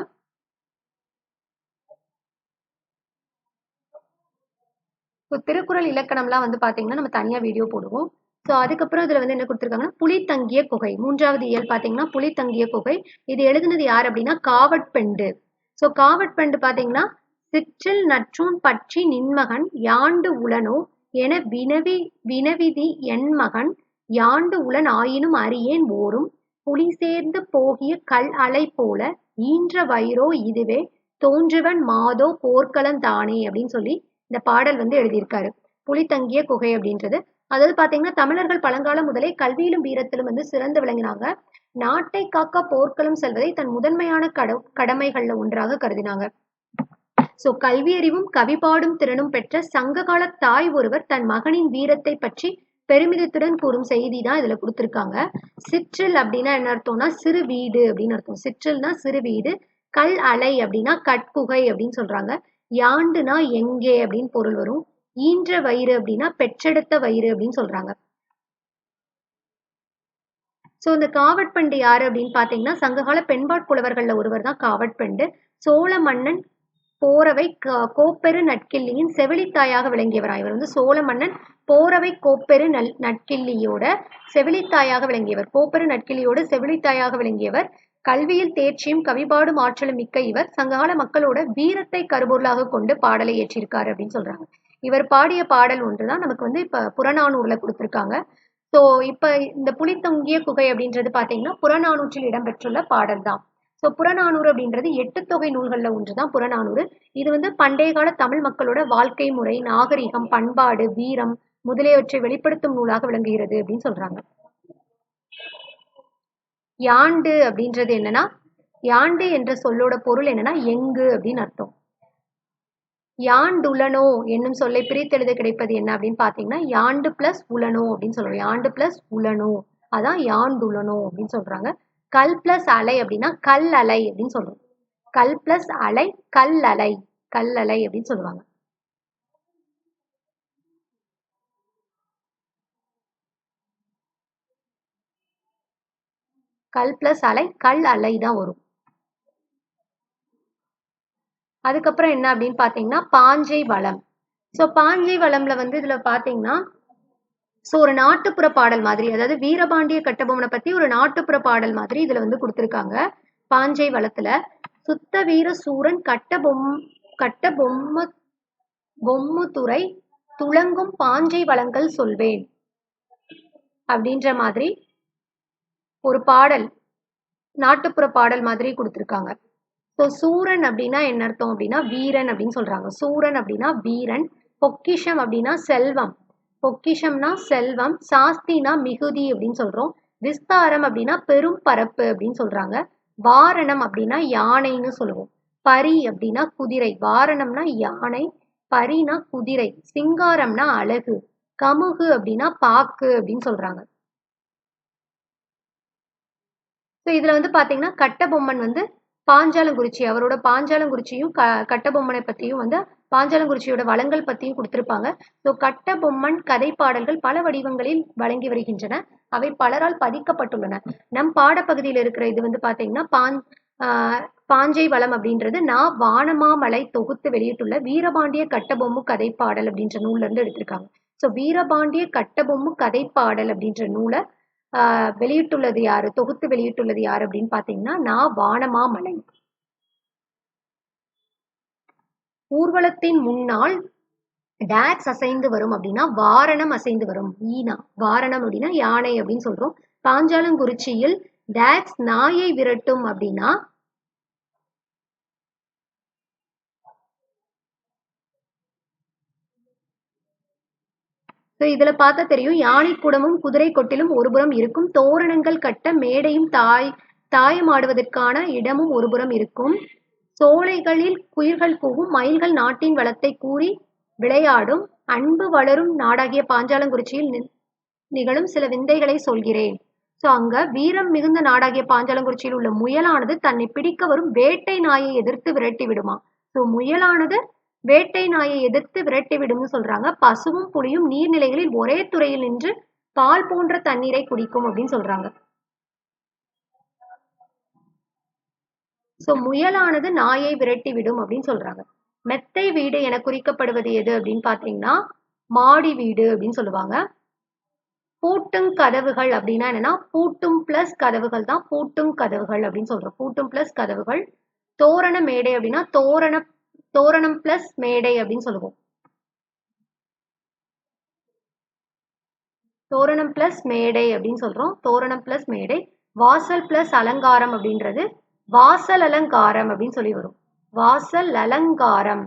திருக்குறள் இலக்கணம்லாம் வந்து பாத்தீங்கன்னா நம்ம தனியா வீடியோ போடுவோம். ஸோ அதுக்கப்புறம் இதுல வந்து என்ன கொடுத்துருக்காங்கன்னா புலித்தங்கிய குகை. 3வது இயல் பாத்தீங்கன்னா புலித்தங்கிய குகை. இது எழுதுனது யார் அப்படின்னா காவட்பெண்டு. ஸோ காவட்பெண்டு பாத்தீங்கன்னா சிற்றில் நற்றூன் பற்றி நின்மகன் யாண்டு உளனோ என வினவிதி என் மகன் யாண்டு உளன் ஆயினும் அறியேன் ஓரும் புலி சேர்ந்து போகிய கல் அலை போல ஈன்ற வயிறோ இதுவே தோன்றுவன் மாதோ போர்க்களம் தானே அப்படின்னு சொல்லி இந்த பாடல் வந்து எழுதியிருக்காரு. புலி தங்கிய குகை அப்படின்றது. அதாவது பாத்தீங்கன்னா தமிழர்கள் பழங்காலம் முதலே கல்வியிலும் வீரத்திலும் வந்து சிறந்து விளங்கினாங்க. நாட்டை காக்க போர்க்களம் செல்வதை தன் முதன்மையான கடமைகள்ல ஒன்றாக கருதினாங்க. சோ கல்வி அறிவும் கவிபாடும் திறனும் பெற்ற சங்ககால தாய் ஒருவர் தன் மகனின் வீரத்தை பற்றி பெருமிதத்துடன் கூறும் செய்தி தான் இதுல கொடுத்திருக்காங்க. சிற்றில் அப்படின்னா என்ன அர்த்தம்னா சிறு வீடு அப்படின்னு அர்த்தம். சிற்றில்னா சிறு வீடு. கல் அலை அப்படின்னா கட்குகை அப்படின்னு சொல்றாங்க. யாண்டுனா எங்கே அப்படின்னு பொருள் வரும். ஈன்ற வயிறு அப்படின்னா பெற்றெடுத்த வயிறு அப்படின்னு சொல்றாங்க. சோ இந்த காவட்பெண்டு யாரு அப்படின்னு பாத்தீங்கன்னா சங்ககால பெண்பாட் புலவர்கள்ல ஒருவர் தான் காவட்பெண்டு. சோழ மன்னன் போரவை கோப்பெரு நட்கிள்ளியின் செவிலித்தாயாக விளங்கியவர். இவர் வந்து சோழ மன்னன் போரவை கோப்பெரு நட்கிள்ளியோட செவிலித்தாயாக விளங்கியவர். கோப்பெரு நட்கிள்ளியோட செவிலித்தாயாக விளங்கியவர். கல்வியில் தேர்ச்சியும் கவிபாடும் ஆற்றலும் மிக்க இவர் சங்ககால மக்களோட வீரத்தை கருபொருளாக கொண்டு பாடலை ஏற்றிருக்காரு அப்படின்னு சொல்றாங்க. இவர் பாடிய பாடல் ஒன்றுதான் நமக்கு வந்து இப்ப புறநானூறுல கொடுத்திருக்காங்க. ஸோ இப்ப இந்த புலித்தங்கிய குகை அப்படின்றது பாத்தீங்கன்னா புறநானூற்றில் இடம்பெற்றுள்ள பாடல் தான். ஸோ புறநானூறு அப்படின்றது 8 தொகை நூல்கள்ல ஒன்றுதான் புறநானூறு. இது வந்து பண்டைய கால தமிழ் மக்களோட வாழ்க்கை முறை, நாகரிகம், பண்பாடு, வீரம், முதலியவற்றை வெளிப்படுத்தும் நூலாக விளங்குகிறது அப்படின்னு சொல்றாங்க. யாண்டு அப்படின்றது என்னன்னா, யாண்டு என்ற சொல்லோட பொருள் என்னன்னா எங்கு அப்படின்னு அர்த்தம். யாண்டுலனோ என்னும் சொல்லை பிரித்தெழுத கிடைப்பது என்ன அப்படின்னு பாத்தீங்கன்னா, யாண்டு பிளஸ் உலனோ அப்படின்னு சொல்றோம். யாண்டு பிளஸ் உலனோ, அதான் யாண்டுலனோ அப்படின்னு சொல்றாங்க. கல் பிளஸ் அலை அப்படின்னா கல் அலை அப்படின்னு சொல்றோம். கல் பிளஸ் அலை கல் அலை, கல் அலை அப்படின்னு சொல்லுவாங்க. கல் பிளஸ் அலை கல் அலை தான் வரும். அதுக்கப்புறம் என்ன அப்படின்னு பாத்தீங்கன்னா பாஞ்சை வளம். சோ பாஞ்சை வளம்ல வந்து இதுல பாத்தீங்கன்னா ஒரு நாட்டுப்புற பாடல் மாதிரி, அதாவது வீரபாண்டிய கட்டபொம்மனை பத்தி ஒரு நாட்டுப்புற பாடல் மாதிரி இதுல வந்து கொடுத்திருக்காங்க. பாஞ்சை வளத்துல சுத்த வீர சூரன் பொம்முத்துறை துளங்கும் பாஞ்சை வளங்கள் சொல்வேன் அப்படின்ற மாதிரி ஒரு பாடல், நாட்டுப்புற பாடல் மாதிரி கொடுத்திருக்காங்க. ஸோ சூரன் அப்படின்னா என்ன அர்த்தம் அப்படின்னா வீரன் அப்படின்னு சொல்றாங்க. சூரன் அப்படின்னா வீரன். பொக்கிஷம் அப்படின்னா செல்வம். பொக்கிஷம்னா செல்வம். சாஸ்தினா மிகுதி அப்படின்னு சொல்றோம். விஸ்தாரம் அப்படின்னா பெரும் பரப்பு அப்படின்னு சொல்றாங்க. வாரணம் அப்படின்னா யானைன்னு சொல்லுவோம். பரி அப்படின்னா குதிரை. வாரணம்னா யானை, பரினா குதிரை, சிங்காரம்னா அழகு, கமுகு அப்படின்னா பாக்கு அப்படின்னு சொல்றாங்க. ஸோ இதுல வந்து பாத்தீங்கன்னா கட்டபொம்மன் வந்து பாஞ்சாலங்குறிச்சி, அவரோட பாஞ்சாலங்குறிச்சியும் கட்டபொம்மனை பத்தியும் வந்து பாஞ்சாலங்குறிச்சியோட வளங்கள் பத்தியும் கொடுத்திருப்பாங்க. ஸோ கட்டபொம்மன் கதை பாடல்கள் பல வடிவங்களில் வழங்கி வருகின்றன. அவை பலரால் பதிக்கப்பட்டுள்ளன. நம் பாடப்பகுதியில் இருக்கிற இது வந்து பாத்தீங்கன்னா பாஞ்சை வளம் அப்படின்றது நான் வானமாமலை தொகுத்து வெளியிட்டுள்ள வீரபாண்டிய கட்டபொம்மு கதை பாடல் அப்படின்ற நூல்ல இருந்து எடுத்திருக்காங்க. ஸோ வீரபாண்டிய கட்டபொம்மு கதை பாடல் அப்படின்ற நூலை வெளியிட்டுள்ளது யாரு, தொகுத்து வெளியிட்டுள்ளது யாரு அப்படின்னு பாத்தீங்கன்னா நான் வானமாமலை. ஊர்வலத்தின் முன்னால் டாக்ஸ் அசைந்து வரும் அப்படின்னா வாரணம் அசைந்து வரும். ஈனா வாரணம் அப்படின்னா யானை அப்படின்னு சொல்றோம். பாஞ்சாலங்குறிச்சியில் டாக்ஸ் நாயை விரட்டும் அப்படின்னா இதுல பார்த்தா தெரியும். யானை கூடமும் குதிரை கொட்டிலும் ஒருபுறம் இருக்கும். தோரணங்கள் கட்ட மேடையும் தாயமாடுவதற்கான இடமும் ஒருபுறம் இருக்கும். சோலைகளில் குயில்கள் கூவும், மயில்கள் நாட்டின் வளத்தை கூறி விளையாடும். அன்பு வளரும் நாடாகிய பாஞ்சாலங்குறிச்சியில் நிகழும் சில விந்தைகளை சொல்கிறேன். சோ அங்க வீரம் மிகுந்த நாடாகிய பாஞ்சாலங்குறிச்சியில் உள்ள முயலானது தன்னை பிடிக்க வரும் வேட்டை நாயை எதிர்த்து விரட்டி விடுமா. சோ முயலானது வேட்டை நாயை எதிர்த்து விரட்டி விடும்னு சொல்றாங்க. பசுவும் புலியும் நீர்நிலைகளில் ஒரே துறையில் நின்று பால் போன்ற தண்ணீரை குடிக்கும் அப்படின்னு சொல்றாங்க. சோ முயலானது நாயை விரட்டி விடும் அப்படின்னு சொல்றாங்க. மெத்தை வீடு என குறிக்கப்படுவது எது அப்படின்னு பாத்தீங்கன்னா மாடி வீடு அப்படின்னு சொல்லுவாங்க. பூட்டும் கதவுகள் அப்படின்னா என்னன்னா பூட்டும் பிளஸ் கதவுகள் தான் பூட்டும் கதவுகள் அப்படின்னு சொல்றோம். பூட்டும் பிளஸ் கதவுகள். தோரண மேடை அப்படின்னா தோரணம் பிளஸ் மேடை அப்படின்னு சொல்லுவோம். தோரணம் பிளஸ் மேடை அப்படின்னு சொல்றோம். தோரணம் பிளஸ் மேடை. வாசல் பிளஸ் அலங்காரம் அப்படின்றது வாசல் அலங்காரம் அப்படின்னு சொல்லி வரும். வாசல் அலங்காரம்,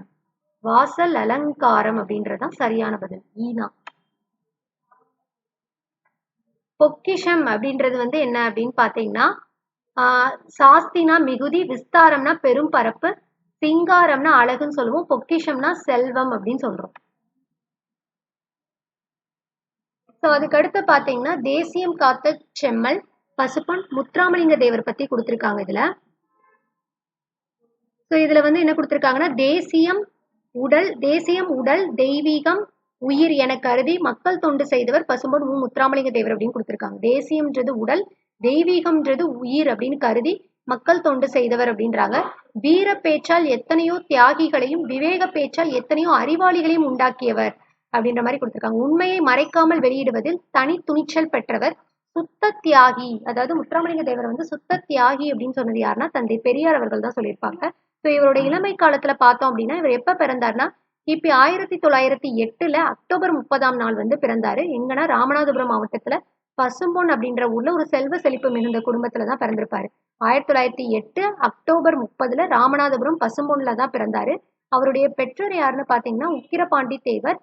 வாசல் அலங்காரம் அப்படின்றதுதான் சரியான பதில். ஈனா. பொக்கிஷம் அப்படின்றது வந்து என்ன அப்படின்னு பாத்தீங்கன்னா சாஸ்தினா மிகுதி, விஸ்தாரம்னா பெரும் பரப்பு, சிங்காரம்னா அழகுன்னு சொல்லுவோம், பொக்கிஷம்னா செல்வம் அப்படின்னு சொல்றோம். ஸோ அதுக்கு அடுத்து பாத்தீங்கன்னா தேசியம் காத்த செம்மல் பசுப்பொன் முத்துராமலிங்க தேவர் பத்தி கொடுத்திருக்காங்க இதுல. ஸோ இதுல வந்து என்ன கொடுத்திருக்காங்கன்னா தேசியம் உடல் தெய்வீகம் உயிர் என கருதி மக்கள் தொண்டு செய்தவர் பசும்பொன் முத்துராமலிங்க தேவர் அப்படின்னு கொடுத்திருக்காங்க. தேசியம்ன்றது உடல், தெய்வீகம்ன்றது உயிர் அப்படின்னு கருதி மக்கள் தொண்டு செய்தவர் அப்படின்றாங்க. வீர பேச்சால் எத்தனையோ தியாகிகளையும் விவேக பேச்சால் எத்தனையோ அறிவாளிகளையும் உண்டாக்கியவர் அப்படின்ற மாதிரி கொடுத்திருக்காங்க. உண்மையை மறைக்காமல் வெளியிடுவதில் தனி துணிச்சல் பெற்றவர், சுத்த தியாகி. அதாவது முத்துராமலிங்க தேவர் வந்து சுத்த தியாகி அப்படின்னு சொன்னது யாருன்னா தந்தை பெரியார் அவர்கள் தான் சொல்லியிருப்பாங்க. ஸோ இவரோட இளமை காலத்துல பார்த்தோம் அப்படின்னா இவர் எப்ப பிறந்தாருன்னா கிபி 1908 அக்டோபர் 30 வந்து பிறந்தாரு. எங்கன்னா ராமநாதபுரம் மாவட்டத்துல பசும்பொன் அப்படின்ற ஊர்ல ஒரு செல்வ செழிப்பு மிகுந்த குடும்பத்துலதான் பிறந்திருப்பாரு. 1908 அக்டோபர் 30 ராமநாதபுரம் பசும்பொன்ல தான் பிறந்தாரு. அவருடைய பெற்றோர் யாருன்னு பாத்தீங்கன்னா உக்கிரபாண்டி தேவர்,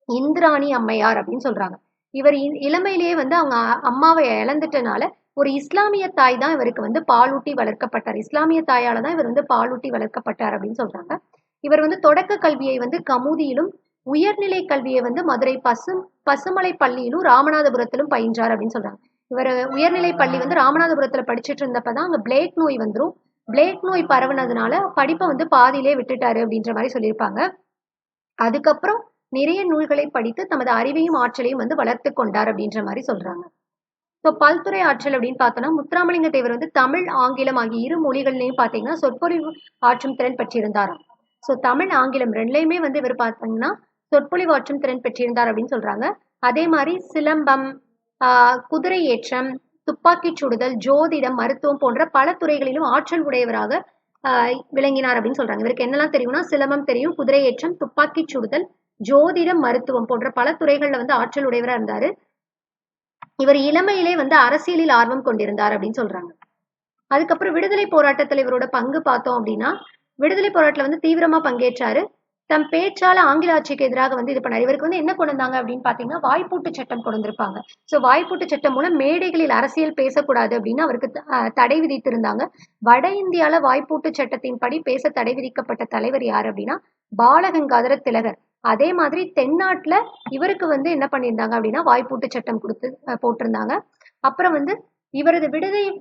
இந்திராணி அம்மையார் அப்படின்னு சொல்றாங்க. இவர் இளமையிலேயே வந்து அவங்க அம்மாவை இழந்துட்டனால ஒரு இஸ்லாமிய தாய் தான் இவருக்கு வந்து பாலூட்டி வளர்க்கப்பட்டார். இஸ்லாமிய தாயால தான் இவர் வந்து பாலூட்டி வளர்க்கப்பட்டார் அப்படின்னு சொல்றாங்க. இவர் வந்து தொடக்க கல்வியை வந்து கமுதியிலும், உயர்நிலை கல்வியை வந்து மதுரை பசுமலை பள்ளியிலும் ராமநாதபுரத்திலும் பயின்றார் அப்படின்னு சொல்றாங்க. இவர் உயர்நிலை பள்ளி வந்து ராமநாதபுரத்துல படிச்சுட்டு இருந்தப்பதான் அங்க பிளேக் நோய் வந்துரும். பிளேக் நோய் பரவுனதுனால படிப்பை வந்து பாதியிலே விட்டுட்டாரு அப்படின்ற மாதிரி சொல்லியிருப்பாங்க. அதுக்கப்புறம் நிறைய நூல்களை படித்து தமது அறிவையும் ஆற்றலையும் வந்து வளர்த்து கொண்டார் அப்படின்ற மாதிரி சொல்றாங்க. ஸோ பல்துறை ஆற்றல் அப்படின்னு பார்த்தோம்னா முத்துராமலிங்க தேவர் வந்து தமிழ் ஆங்கிலம் ஆகிய இரு மொழிகள்லையும் பார்த்தீங்கன்னா சொற்பொழிவு ஆற்றும் திறன் பெற்றிருந்தாராம். ஸோ தமிழ் ஆங்கிலம் ரெண்டுலையுமே வந்து இவர் பார்த்தீங்கன்னா சொற்பொழிவு ஆற்றும் திறன் பெற்றிருந்தார் அப்படின்னு சொல்றாங்க. அதே மாதிரி சிலம்பம், குதிரை ஏற்றம், துப்பாக்கி சுடுதல், ஜோதிடம், மருத்துவம் போன்ற பல துறைகளிலும் ஆற்றல் உடையவராக விளங்கினார் அப்படின்னு சொல்றாங்க. இவருக்கு என்னெல்லாம் தெரியும்னா சிலம்பம் தெரியும், குதிரை ஏற்றம், துப்பாக்கி சுடுதல், ஜோதிடம், மருத்துவம் போன்ற பல துறைகள்ல வந்து ஆற்றல் உடையவரா இருந்தாரு. இவர் இளமையிலே வந்து அரசியலில் ஆர்வம் கொண்டிருந்தார் அப்படின்னு சொல்றாங்க. அதுக்கப்புறம் விடுதலை போராட்டத்தில் இவரோட பங்கு பார்த்தோம் அப்படின்னா விடுதலை போராட்டத்துல வந்து தீவிரமா பங்கேற்றாரு. தம் பேச்சால ஆங்கில ஆட்சிக்கு எதிராக வந்து இது பண்ணாரு. இவருக்கு வந்து என்ன கொண்டு வந்தாங்க அப்படின்னு பாத்தீங்கன்னா வாய்ப்பூட்டு சட்டம் கொண்டு வந்திருப்பாங்க. ஸோ வாய்ப்பூட்டு சட்டம் மூலம் மேடைகளில் அரசியல் பேசக்கூடாது அப்படின்னு அவருக்கு தடை விதித்திருந்தாங்க. வட இந்தியால வாய்ப்பூட்டு சட்டத்தின் படி பேச தடை விதிக்கப்பட்ட தலைவர் யாரு அப்படின்னா பாலகங்காதர திலகர். அதே மாதிரி தென்னாட்டுல இவருக்கு வந்து என்ன பண்ணியிருந்தாங்க அப்படின்னா வாய்ப்பூட்டு சட்டம் கொடுத்து போட்டிருந்தாங்க. அப்புறம் வந்து இவரது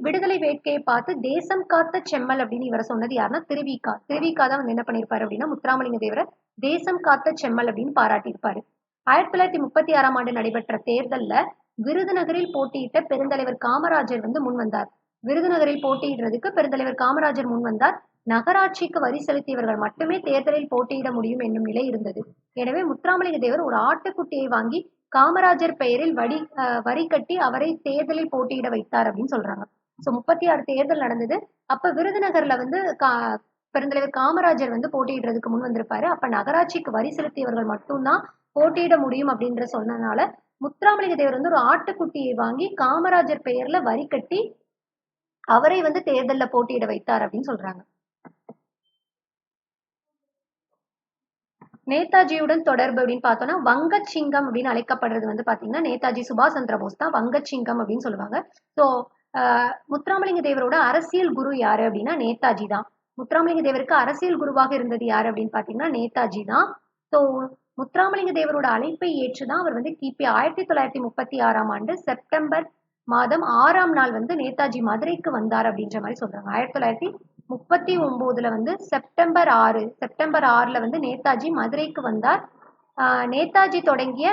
விடுதலை வேட்கையை பார்த்து தேசம் காத்த செம்மல் அப்படின்னு இவரை சொன்னது யாருன்னா திருவிக்கா தான் வந்து என்ன பண்ணிருப்பாரு அப்படின்னா முத்துராமலிங்க தேவரை தேசம் காத்த செம்மல் அப்படின்னு பாராட்டியிருப்பாரு. 1936ஆம் ஆண்டு நடைபெற்ற தேர்தல்ல விருதுநகரில் போட்டியிட்ட பெருந்தலைவர் காமராஜர் வந்து முன் வந்தார். விருதுநகரில் போட்டியிடுறதுக்கு பெருந்தலைவர் காமராஜர் முன் வந்தார். நகராட்சிக்கு வரி செலுத்தியவர்கள் மட்டுமே தேர்தலில் போட்டியிட முடியும் என்னும் நிலை இருந்தது. எனவே முத்துராமலிங்க தேவர் ஒரு ஆட்டுக்குட்டியை வாங்கி காமராஜர் பெயரில் வரி கட்டி அவரை தேர்தலில் போட்டியிட வைத்தார் அப்படின்னு சொல்றாங்க. ஸோ 36 தேர்தல் நடந்தது. அப்ப விருதுநகர்ல வந்து பெருந்தலைவர் காமராஜர் வந்து போட்டியிடுறதுக்கு முன் வந்திருப்பாரு. அப்ப நகராட்சிக்கு வரி செலுத்தியவர்கள் மட்டும்தான் போட்டியிட முடியும் அப்படின்ற சொன்னதுனால முத்துராமலிங்க தேவர் வந்து ஒரு ஆட்டுக்குட்டியை வாங்கி காமராஜர் பெயர்ல வரி கட்டி அவரை வந்து தேர்தல்ல போட்டியிட வைத்தார் அப்படின்னு சொல்றாங்க. நேதாஜியுடன் தொடர்பு அப்படின்னு பார்த்தோம்னா வங்கச்சிங்கம் அப்படின்னு அழைக்கப்படுறது வந்து பாத்தீங்கன்னா நேதாஜி சுபாஷ் சந்திர போஸ் தான் வங்கச்சிங்கம் அப்படின்னு சொல்லுவாங்க. ஸோ முத்துராமலிங்க தேவரோட அரசியல் குரு யாரு அப்படின்னா நேதாஜி தான். முத்துராமலிங்க தேவருக்கு அரசியல் குருவாக இருந்தது யாரு அப்படின்னு பாத்தீங்கன்னா நேதாஜி தான். ஸோ முத்துராமலிங்க தேவரோட அழைப்பை ஏற்றுதான் அவர் வந்து கிபி 1936ஆம் ஆண்டு செப்டம்பர் மாதம் 6ஆம் நாள் வந்து நேதாஜி மதுரைக்கு வந்தார் அப்படின்ற மாதிரி சொல்றாங்க. 1939 வந்து செப்டம்பர் 6ல வந்து நேதாஜி மதுரைக்கு வந்தார். நேதாஜி தொடங்கிய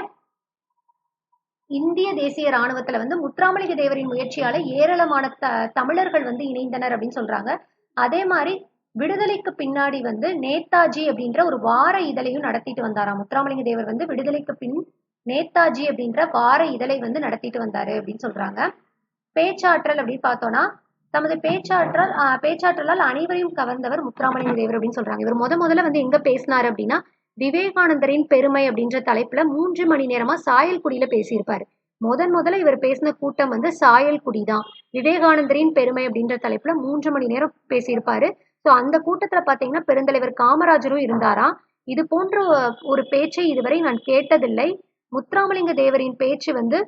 இந்திய தேசிய ராணுவத்துல வந்து முத்துராமலிங்க தேவரின் முயற்சியால ஏராளமான தமிழர்கள் வந்து இணைந்தனர் அப்படின்னு சொல்றாங்க. அதே மாதிரி விடுதலைக்கு பின்னாடி வந்து நேதாஜி அப்படின்ற ஒரு வார இதழையும் நடத்திட்டு வந்தாராம். முத்துராமலிங்க தேவர் வந்து விடுதலைக்கு பின் நேதாஜி அப்படின்ற வார இதழை வந்து நடத்திட்டு வந்தாரு அப்படின்னு சொல்றாங்க. பேச்சாற்றல் அப்படின்னு பார்த்தோம்னா தமது பேச்சாற்றலால் அனைவரையும் கவர்ந்தவர் முத்துராமலிங்க தேவர் அப்படின்னு சொல்றாங்க. இவர் முதல்ல வந்து எங்க பேசினாரு அப்படின்னா விவேகானந்தரின் பெருமை அப்படின்ற தலைப்புல 3 மணி நேரமா சாயல்குடியில பேசியிருப்பாரு. முதல்ல இவர் பேசின கூட்டம் வந்து சாயல்குடி தான். விவேகானந்தரின் பெருமை அப்படின்ற தலைப்புல 3 மணி நேரம் பேசியிருப்பாரு. ஸோ அந்த கூட்டத்துல பாத்தீங்கன்னா பெருந்தலைவர் காமராஜரும் இருந்தாராம். இது போன்ற ஒரு பேச்சை இதுவரை நான் கேட்டதில்லை. முத்துராமலிங்க தேவரின் பேச்சு வந்து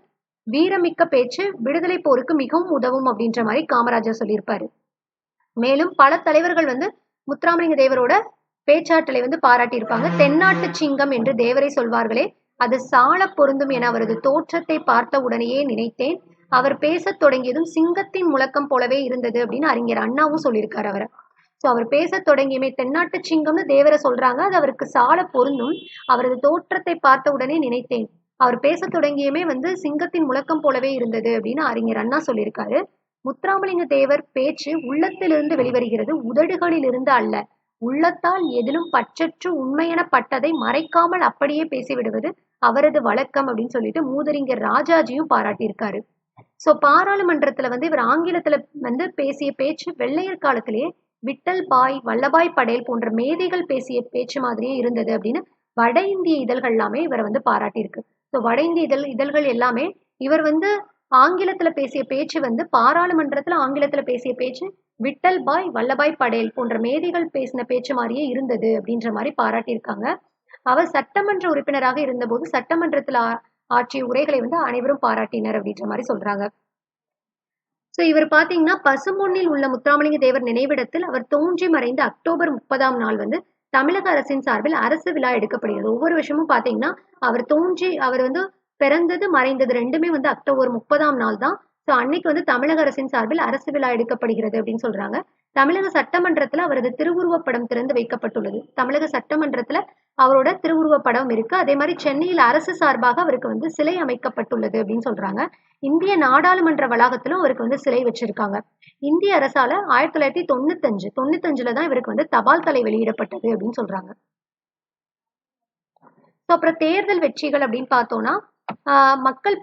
வீரமிக்க பேச்சு, விடுதலை போருக்கு மிகவும் உதவும் அப்படின்ற மாதிரி காமராஜர் சொல்லியிருப்பாரு. மேலும் பல தலைவர்கள் வந்து முத்துராமலிங்க தேவரோட பேச்சாற்றலை வந்து பாராட்டியிருப்பாங்க. தென்னாட்டு சிங்கம் என்று தேவரை சொல்வார்களே அது சால பொருந்தும் என அவரது தோற்றத்தை பார்த்த உடனேயே நினைத்தேன். அவர் பேசத் தொடங்கியதும் சிங்கத்தின் முழக்கம் போலவே இருந்தது அப்படின்னு அறிஞர் அண்ணாவும் சொல்லியிருக்காரு அவரை. ஸோ அவர் பேசத் தொடங்கியுமே தென்னாட்டு சிங்கம்னு தேவரை சொல்றாங்க. அது அவருக்கு சால பொருந்தும். அவரது தோற்றத்தை பார்த்த உடனே நினைத்தேன். அவர் பேசத் தொடங்கியுமே வந்து சிங்கத்தின் முழக்கம் போலவே இருந்தது அப்படின்னு அறிஞர் அண்ணா சொல்லியிருக்காரு. முத்துராமலிங்க தேவர் பேச்சு உள்ளத்திலிருந்து வெளிவருகிறது, உதடுகளில் இருந்து அல்ல. உள்ளத்தால் எதிலும் பற்றற்று உண்மையென பட்டதை மறைக்காமல் அப்படியே பேசிவிடுவது அவரது வழக்கம் அப்படின்னு சொல்லிட்டு மூதறிஞர் ராஜாஜியும் பாராட்டியிருக்காரு. ஸோ பாராளுமன்றத்துல வந்து இவர் ஆங்கிலத்துல வந்து பேசிய பேச்சு வெள்ளையர் காலத்திலேயே விட்டல் பாய், வல்லபாய் படேல் போன்ற மேதைகள் பேசிய பேச்சு மாதிரியே இருந்தது அப்படின்னு வட இந்திய இதழ்கள் எல்லாமே இவரை வந்து பாராட்டியிருக்கு. ஸோ வட இந்திய இதழ்கள் எல்லாமே இவர் வந்து ஆங்கிலத்துல பேசிய பேச்சு வந்து பாராளுமன்றத்துல ஆங்கிலத்துல பேசிய பேச்சு விட்டல் பாய், வல்லபாய் படேல் போன்ற மேதைகள் பேசின பேச்சு மாதிரியே இருந்தது அப்படின்ற மாதிரி பாராட்டியிருக்காங்க. அவர் சட்டமன்ற உறுப்பினராக இருந்தபோது சட்டமன்றத்தில் ஆற்றிய உரைகளை வந்து அனைவரும் பாராட்டினர் அப்படின்ற மாதிரி சொல்றாங்க. சோ இவர் பாத்தீங்கன்னா பசும்பொன்னில் உள்ள முத்துராமலிங்க தேவர் நினைவிடத்தில் அவர் தோன்றி மறைந்த அக்டோபர் 30ஆம் நாள் வந்து தமிழக அரசின் சார்பில் அரசு விழா எடுக்கப்படுகிறது. ஒவ்வொரு வருஷமும் பாத்தீங்கன்னா அவர் வந்து பிறந்தது மறைந்தது ரெண்டுமே வந்து அக்டோபர் 30ஆம் நாள் தான். சோ அன்னைக்கு வந்து தமிழக அரசின் சார்பில் அரசு விழா எடுக்கப்படுகிறது அப்படின்னு சொல்றாங்க. தமிழக சட்டமன்றத்துல அவரது திருவுருவப்படம் திறந்து வைக்கப்பட்டுள்ளது. தமிழக சட்டமன்றத்துல அவரோட திருவுருவப்படம் இருக்கு. அதே மாதிரி சென்னையில் அரசு சார்பாக அவருக்கு வந்து சிலை அமைக்கப்பட்டுள்ளது அப்படின்னு சொல்றாங்க. இந்திய நாடாளுமன்ற வளாகத்திலும் அவருக்கு வந்து சிலை வச்சிருக்காங்க. இந்திய அரசால 1995 தான் இவருக்கு வந்து தபால் தலை வெளியிடப்பட்டது அப்படின்னு சொல்றாங்க. அப்புறம் தேர்தல் வெற்றிகள் அப்படின்னு பார்த்தோம்னா மக்கள்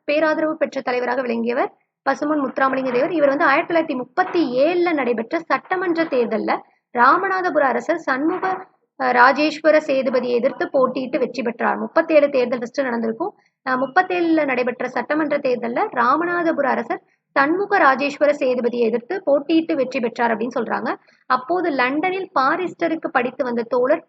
பேராதரவு பெற்ற தலைவராக விளங்கியவர் பசும்பொன் முத்துராமலிங்க தேவர். இவர் வந்து 1937 நடைபெற்ற சட்டமன்ற தேர்தல்ல ராமநாதபுர அரசர் சண்முக ராஜேஸ்வர சேதுபதியை எதிர்த்து போட்டியிட்டு வெற்றி பெற்றார். 37 தேர்தல் ஃபர்ஸ்ட் நடந்திருக்கும். 37 நடைபெற்ற சட்டமன்ற தேர்தல்ல ராமநாதபுர அரசர் சண்முக ராஜேஸ்வர சேதுபதியை எதிர்த்து போட்டியிட்டு வெற்றி பெற்றார் அப்படின்னு சொல்றாங்க. அப்போது லண்டனில் பாரிஸ்டருக்கு படித்து வந்த தோழர்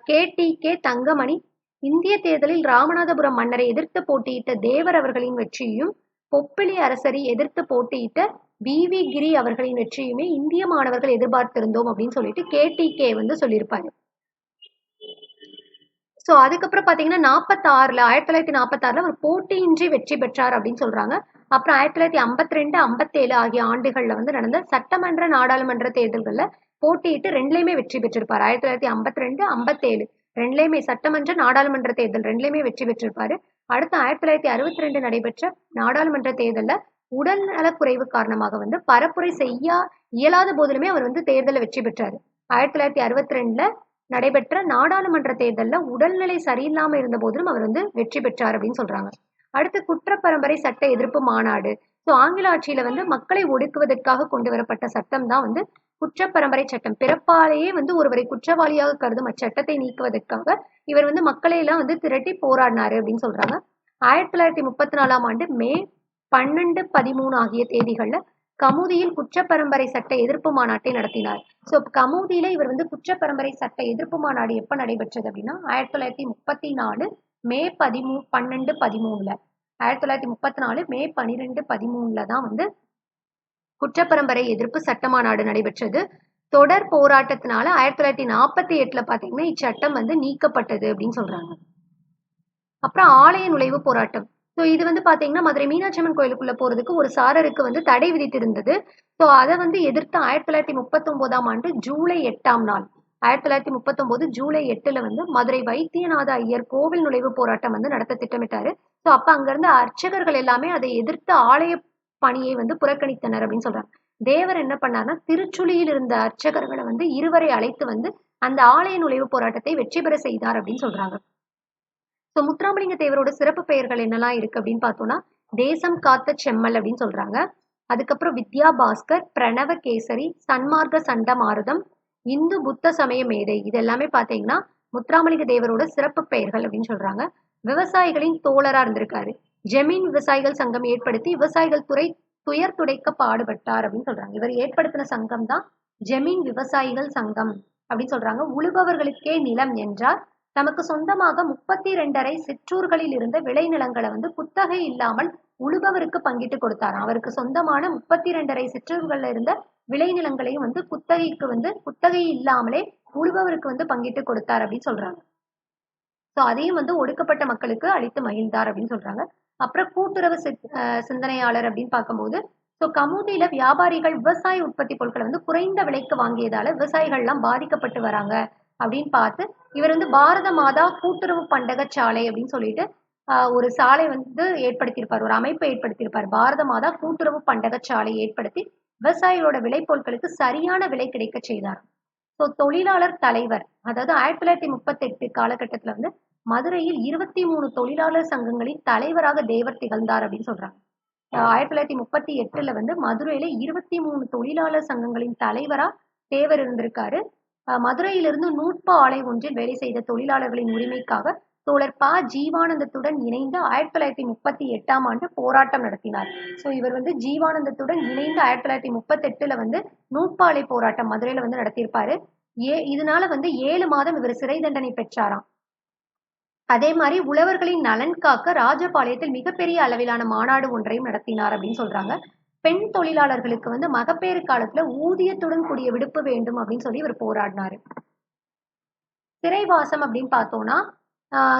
கே.டி.கே. தங்கமணி இந்திய தேர்தலில் ராமநாதபுரம் மன்னரை எதிர்த்து போட்டியிட்ட தேவர் அவர்களின் வெற்றியையும் பொப்பிலி அரசரை எதிர்த்து போட்டியிட்ட வி.வி. கிரி அவர்களின் வெற்றியுமே இந்திய மாணவர்கள் எதிர்பார்த்திருந்தோம் அப்படின்னு சொல்லிட்டு கே.டி.கே. வந்து சொல்லியிருப்பாரு. சோ அதுக்கப்புறம் பாத்தீங்கன்னா 1946ல அவர் போட்டியின்றி வெற்றி பெற்றார் அப்படின்னு சொல்றாங்க. அப்புறம் 1952, 57 ஆகிய ஆண்டுகள்ல வந்து நடந்த சட்டமன்ற நாடாளுமன்ற தேர்தல்கள்ல போட்டியிட்டு ரெண்டுலயுமே வெற்றி பெற்றிருப்பாரு. 1952, 57 ரெண்டுலயுமே சட்டமன்ற நாடாளுமன்ற தேர்தல் ரெண்டுலயுமே வெற்றி பெற்றிருப்பாரு. அடுத்து 1962 நடைபெற்ற நாடாளுமன்ற தேர்தல்ல உடல் நலக்குறைவு காரணமாக வந்து பரப்புரை செய்ய இயலாத போதிலுமே அவர் வந்து தேர்தலில் வெற்றி பெற்றாரு. 1962ல நடைபெற்ற நாடாளுமன்ற தேர்தல்ல உடல்நிலை சரியில்லாம இருந்த போதிலும் அவர் வந்து வெற்றி பெற்றார் அப்படின்னு சொல்றாங்க. அடுத்து குற்றப்பரம்பரை சட்ட எதிர்ப்பு மாநாடு. சோ ஆங்கில ஆட்சியில வந்து மக்களை ஒடுக்குவதற்காக கொண்டு வரப்பட்ட சட்டம் தான் வந்து குற்றப்பரம்பரை சட்டம். பிறப்பாலேயே வந்து ஒருவரை குற்றவாளியாக கருதும் அச்சட்டத்தை நீக்குவதற்காக இவர் வந்து மக்களை எல்லாம் வந்து திரட்டி போராடினாரு அப்படின்னு சொல்றாங்க. 1934ஆம் ஆண்டு மே 12, 13 ஆகிய தேதிகள்ல கமுதியில் குற்றப்பரம்பரை சட்ட எதிர்ப்பு மாநாட்டை நடத்தினார். சோ கமுதியில இவர் வந்து குற்றப்பரம்பரை சட்ட எதிர்ப்பு மாநாடு எப்ப நடைபெற்றது அப்படின்னா 1934 மே 12, 13ல 1934 மே 12, 13ல தான் வந்து குற்றப்பரம்பரை எதிர்ப்பு சட்ட மாநாடு நடைபெற்றது. தொடர் போராட்டத்தினால 1948ல பாத்தீங்கன்னா இச்சட்டம் வந்து நீக்கப்பட்டது அப்படின்னு சொல்றாங்க. அப்புறம் ஆலய நுழைவு போராட்டம். ஸோ இது வந்து பாத்தீங்கன்னா மதுரை மீனாட்சி அம்மன் கோயிலுக்குள்ள போறதுக்கு ஒரு சாரருக்கு வந்து தடை விதித்திருந்தது. ஸோ அதை வந்து எதிர்த்து 1939ஆம் ஆண்டு ஜூலை 8ஆம் நாள் 1939 ஜூலை 8ல வந்து மதுரை வைத்தியநாத ஐயர் கோவில் நுழைவு போராட்டம் வந்து நடத்த திட்டமிட்டாரு. ஸோ அப்ப அங்க இருந்த அர்ச்சகர்கள் எல்லாமே அதை எதிர்த்து ஆலய பணியை வந்து புறக்கணித்தனர் அப்படின்னு சொல்றாங்க. தேவர் என்ன பண்ணார்னா திருச்சுழியில் இருந்த அர்ச்சகர்களை வந்து இருவரை அழைத்து வந்து அந்த ஆலய நுழைவு போராட்டத்தை வெற்றி பெற செய்தார் அப்படின்னு சொல்றாங்க. சோ முத்துராமலிங்க தேவரோட சிறப்பு பெயர்கள் என்னெல்லாம் இருக்கு அப்படின்னு பார்த்தோம்னா தேசம் காத்த செம்மல் அப்படின்னு சொல்றாங்க. அதுக்கப்புறம் வித்யா பாஸ்கர், பிரணவ கேசரி, சன்மார்க்க சண்டமாருதம், இந்து புத்த சமய மேதை. இது எல்லாமே பாத்தீங்கன்னா முத்துராமலிங்க தேவரோட சிறப்பு பெயர்கள் அப்படின்னு சொல்றாங்க. விவசாயிகளின் தோழரா இருந்திருக்காரு. ஜமீன் விவசாயிகள் சங்கம் ஏற்படுத்தி விவசாயிகள் துயர் துடைக்க பாடுபட்டார் அப்படின்னு சொல்றாங்க. இவர் ஏற்படுத்தின சங்கம் தான் ஜமீன் விவசாயிகள் சங்கம் அப்படின்னு சொல்றாங்க. உழுபவர்களுக்கே நிலம் என்றார். தமக்கு சொந்தமாக 32.5 சிற்றூர்களில் இருந்த விளைநிலங்களை வந்து குத்தகை இல்லாமல் உழுபவருக்கு பங்கிட்டு கொடுத்தார். அவருக்கு சொந்தமான 32.5 சிற்றூர்கள்ல இருந்த விளைநிலங்களையும் வந்து குத்தகை இல்லாமலே உழுபவருக்கு வந்து பங்கிட்டு கொடுத்தார் அப்படின்னு சொல்றாங்க. சோ அதையும் வந்து ஒடுக்கப்பட்ட மக்களுக்கு அளித்து மகிழ்ந்தார் அப்படின்னு சொல்றாங்க. அப்புறம் கூட்டுறவு சிந்தனையாளர் அப்படின்னு பார்க்கும்போது சோ கமுதியில வியாபாரிகள் விவசாய உற்பத்தி பொருட்களை வந்து குறைந்த விலைக்கு வாங்கியதால விவசாயிகள் எல்லாம் பாதிக்கப்பட்டு வராங்க அப்படின்னு பார்த்து இவர் வந்து பாரத மாதா கூட்டுறவு பண்டக சாலை அப்படின்னு சொல்லிட்டு ஒரு சாலை வந்து ஏற்படுத்தியிருப்பார், ஒரு அமைப்பை ஏற்படுத்தியிருப்பார். பாரத மாதா கூட்டுறவு பண்டக சாலை ஏற்படுத்தி விவசாயிகளோட விளைபொருட்களுக்கு சரியான விலை கிடைக்க செய்தார். ஸோ தொழிலாளர் தலைவர், அதாவது 1938 காலகட்டத்துல வந்து மதுரையில் 23 தொழிலாளர் சங்கங்களின் தலைவராக தேவர் திகழ்ந்தார் அப்படின்னு சொல்றாங்க. 1938ல வந்து மதுரையில 23 தொழிலாளர் சங்கங்களின் தலைவரா தேவர் இருந்திருக்காரு. மதுரையிலிருந்து நூற்பா ஆலை ஒன்றில் வேலை செய்த தொழிலாளர்களின் உரிமைக்காக தோழர் ப. ஜீவானந்தத்துடன் இணைந்து 1938ஆம் ஆண்டு போராட்டம் நடத்தினார். ஸோ இவர் வந்து ஜீவானந்தத்துடன் இணைந்து 1938ல வந்து நூற்பாலை போராட்டம் மதுரையில வந்து நடத்தியிருப்பாரு. இதனால வந்து 7 மாதம் இவர் சிறை தண்டனை பெற்றாராம். அதே மாதிரி உழவர்களின் நலன் காக்க ராஜபாளையத்தில் மிகப்பெரிய அளவிலான மாநாடு ஒன்றையும் நடத்தினார் அப்படின்னு சொல்றாங்க. பெண் தொழிலாளர்களுக்கு வந்து மகப்பேறு காலத்துல ஊதியத்துடன் கூடிய விடுப்பு வேண்டும் அப்படின்னு சொல்லி இவர் போராடினாரு. சிறைவாசம் அப்படின்னு பார்த்தோம்னா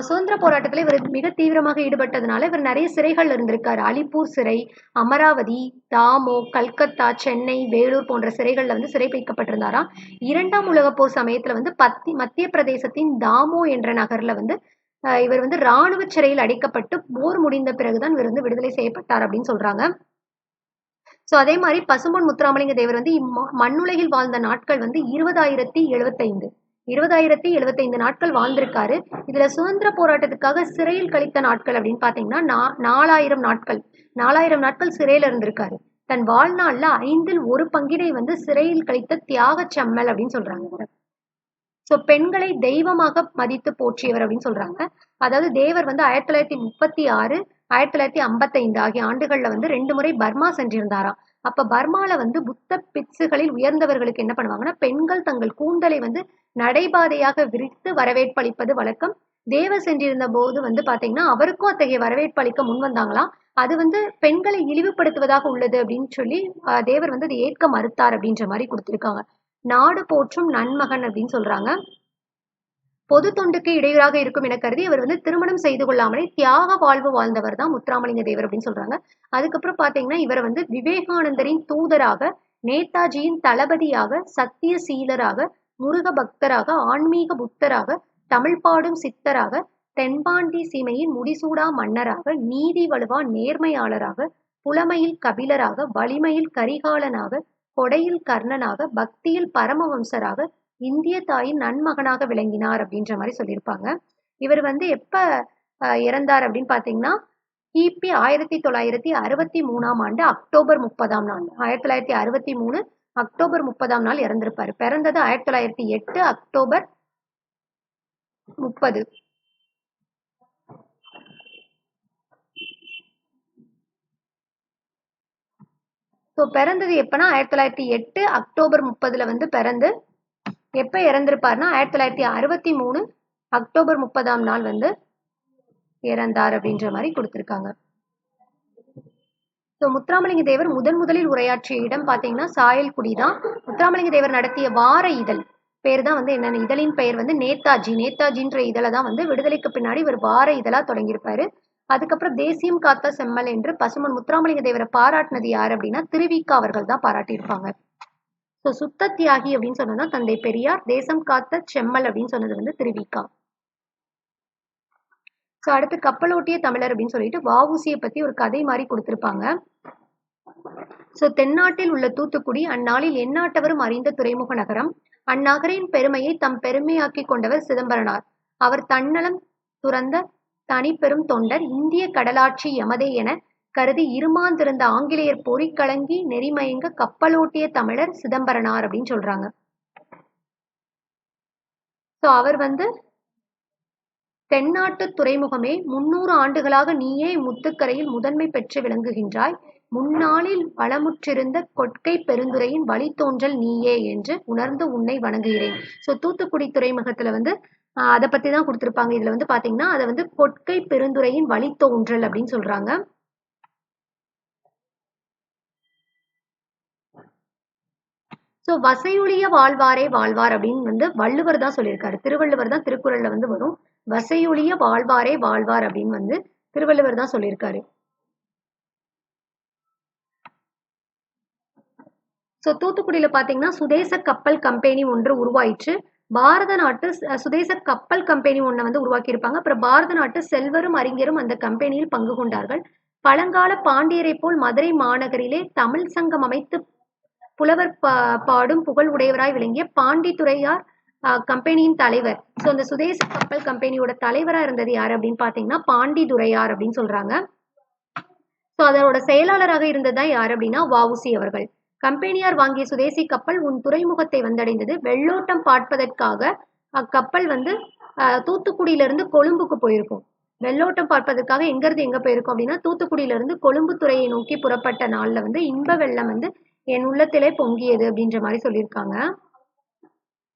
சுதந்திர போராட்டத்துல இவர் மிக தீவிரமாக ஈடுபட்டதுனால இவர் நிறைய சிறைகள் இருந்திருக்காரு. அலிப்பூர் சிறை, அமராவதி, தாமோ, கல்கத்தா, சென்னை, வேலூர் போன்ற சிறைகள்ல வந்து சிறை வைக்கப்பட்டிருந்தாராம். 2ஆம் உலகப் போர் சமயத்துல வந்து மத்திய பிரதேசத்தின் தாமோ என்ற நகர்ல வந்து இவர் வந்து இராணுவ சிறையில் அடைக்கப்பட்டு போர் முடிந்த பிறகுதான் இவர் வந்து விடுதலை செய்யப்பட்டார் அப்படின்னு சொல்றாங்க. சோ அதே மாதிரி பசும்பொன் முத்துராமலிங்க தேவர் வந்து மண்ணுலகில் வாழ்ந்த நாட்கள் வந்து 20,075 நாட்கள் வாழ்ந்திருக்காரு. இதுல சுதந்திர போராட்டத்துக்காக சிறையில் கழித்த நாட்கள் அப்படின்னு பாத்தீங்கன்னா 4,000 நாட்கள் சிறையில இருந்திருக்காரு. தன் வாழ்நாள்ல 1/5 பங்கினை வந்து சிறையில் கழித்த தியாக செம்மல் அப்படின்னு சொல்றாங்க. சோ பெண்களை தெய்வமாக மதித்து போற்றியவர் அப்படின்னு சொல்றாங்க. அதாவது தேவர் வந்து 1936, 1955 ஆகிய ஆண்டுகள்ல வந்து 2 முறை பர்மா சென்றிருந்தாராம். அப்ப பர்மால வந்து புத்த பிட்சுகளில் உயர்ந்தவர்களுக்கு என்ன பண்ணுவாங்கன்னா பெண்கள் தங்கள் கூந்தலை வந்து நடைபாதையாக விரித்து வரவேற்பு அளிப்பது வழக்கம். தேவர் சென்றிருந்த போது வந்து பாத்தீங்கன்னா அவருக்கும் அத்தகைய வரவேற்பு அளிக்க முன் வந்தாங்களாம். அது வந்து பெண்களை இழிவுபடுத்துவதாக உள்ளது அப்படின்னு சொல்லி தேவர் வந்து அதை ஏற்க மறுத்தார் அப்படின்ற மாதிரி கொடுத்திருக்காங்க. நாடு போற்றும் நன்மகன் அப்படின்னு சொல்றாங்க. பொது தொண்டுக்கு இடையூறாக இருக்கும் என கருதி இவர் வந்து திருமணம் செய்து கொள்ளாமலே தியாக வாழ்வு வாழ்ந்தவர் தான் முத்துராமலிங்க தேவர் அப்படின்னு சொல்றாங்க. அதுக்கப்புறம் பாத்தீங்கன்னா இவரை வந்து விவேகானந்தரின் தூதராக, நேதாஜியின் தளபதியாக, சத்தியசீலராக, முருக பக்தராக, ஆன்மீக புத்தராக, தமிழ் பாடும் சித்தராக, தென்பாண்டி சீமையின் முடிசூடா மன்னராக, நீதி வலுவா நேர்மையாளராக, புலமையில் கபிலராக, வலிமையில் கரிகாலனாக, கொடையில் கர்ணனாக, பக்தியில் பரமவம்சராக, இந்திய தாயின் நன்மகனாக விளங்கினார் அப்படின்ற மாதிரி சொல்லியிருப்பாங்க. இவர் வந்து எப்ப இறந்தார் அப்படின்னு பாத்தீங்கன்னா கிபி 1963ஆம் ஆண்டு அக்டோபர் 30ஆம் நாள் 1963 அக்டோபர் 30ஆம் நாள் இறந்திருப்பாரு. பிறந்தது 1908 அக்டோபர் 30. ஸோ பிறந்தது எப்பன்னா 1908 அக்டோபர் 30ல வந்து பிறந்து எப்ப இறந்திருப்பாருன்னா 1963 அக்டோபர் 30ஆம் நாள் வந்து இறந்தார் அப்படின்ற மாதிரி கொடுத்திருக்காங்க. ஸோ முத்துராமலிங்க தேவர் முதலில் உரையாற்றிய இடம் பாத்தீங்கன்னா சாயல்குடி தான். முத்துராமலிங்க தேவர் நடத்திய வார இதழ் பேர் தான் வந்து என்னென்ன இதழின் பெயர் வந்து நேதாஜின்ற இதழை தான் வந்து விடுதலைக்கு பின்னாடி இவர் வார இதழா தொடங்கியிருப்பாரு. அதுக்கப்புறம் தேசியம் காத்த செம்மல் என்று பசுமன் முத்துராமலிங்க தேவரை பாராட்டினது யாரு அப்படின்னா திருவிக்கா அவர்கள் தான் பாராட்டியிருப்பாங்க. ஸோ சுத்த தியாகி அப்படின்னு சொன்னதுனா தந்தை பெரியார், தேசம் காத்த செம்மல் அப்படின்னு சொன்னது வந்து திருவிக்கா. ஸோ அடுத்து கப்பலோட்டிய தமிழர் அப்படின்னு சொல்லிட்டு வஉசியை பத்தி ஒரு கதை மாதிரி கொடுத்திருப்பாங்க. ஸோ தென்னாட்டில் உள்ள தூத்துக்குடி அந்நாளில் எந்நாட்டவரும் அறிந்த துறைமுக நகரம். அந்நகரின் பெருமையை தம் பெருமையாக்கி கொண்டவர் சிதம்பரனார். அவர் தன்னலம் துறந்த தனிப்பெரும் தொண்டர். இந்திய கடலாட்சி எமதே என கருதி இருமாந்திருந்த ஆங்கிலேயர் பொறிக்கலங்கி நெறிமயங்க கப்பலோட்டிய தமிழர் சிதம்பரனார் அப்படின்னு சொல்றாங்க. ஸோ அவர் வந்து தென்னாட்டு துறைமுகமே 300 ஆண்டுகளாக நீயே முத்துக்கரையில் முதன்மை பெற்று விளங்குகின்றாய். முன்னாளில் வளமுற்றிருந்த கொட்கை பெருந்துறையின் வழித்தோன்றல் நீயே என்று உணர்ந்து உன்னை வணங்குகிறேன். ஸோ தூத்துக்குடி துறைமுகத்துல வந்து அதை பத்தி தான் கொடுத்திருப்பாங்க. இதுல வந்து பாத்தீங்கன்னா அதை வந்து கொட்கை பெருந்துறையின் வழித்தோன்றல் அப்படின்னு சொல்றாங்க. ஸோ வசையொழிய வாழ்வாரே வாழ்வார் அப்படின்னு வந்து வள்ளுவர் தான் சொல்லியிருக்காரு. திருவள்ளுவர் தான் திருக்குறள்ல வந்து வரும். வசையொழிய வாழ்வாரே வாழ்வார் அப்படின்னு வந்து திருவள்ளுவர் தான் சொல்லியிருக்காரு. ஸோ தூத்துக்குடியில பாத்தீங்கன்னா சுதேச கப்பல் கம்பெனி ஒன்று உருவாயிற்று. பாரத நாட்டு சுதேச கப்பல் கம்பெனி ஒன்றை வந்து உருவாக்கியிருப்பாங்க. அப்புறம் பாரத நாட்டு செல்வரும் அறிஞரும் அந்த கம்பெனியில் பங்கு கொண்டார்கள். பழங்கால பாண்டியரை போல் மதுரை மாநகரிலே தமிழ் சங்கம் அமைத்து புலவர் பாடும் புகழ் உடையவராய் விளங்கிய பாண்டித்துறையார் கம்பெனியின் தலைவர். ஸோ இந்த சுதேச கப்பல் கம்பெனியோட தலைவரா இருந்தது யாரு அப்படின்னு பாத்தீங்கன்னா பாண்டித்துறையார் அப்படின்னு சொல்றாங்க. ஸோ அதோட செயலாளராக இருந்ததுதான் யாரு அப்படின்னா வஉசி அவர்கள். கம்பெனியார் வாங்கிய சுதேசி கப்பல் உன் துறைமுகத்தை வந்தடைந்தது. வெள்ளோட்டம் பார்ப்பதற்காக அக்கப்பல் வந்து தூத்துக்குடியிலிருந்து கொழும்புக்கு போயிருக்கும். வெள்ளோட்டம் பார்ப்பதற்காக எங்க இருந்து எங்க போயிருக்கும் அப்படின்னா தூத்துக்குடியிலிருந்து கொழும்பு துறையை நோக்கி புறப்பட்ட நாள்ல வந்து இன்ப வெள்ளம் வந்து என் உள்ளத்திலே பொங்கியது அப்படின்ற மாதிரி சொல்லியிருக்காங்க.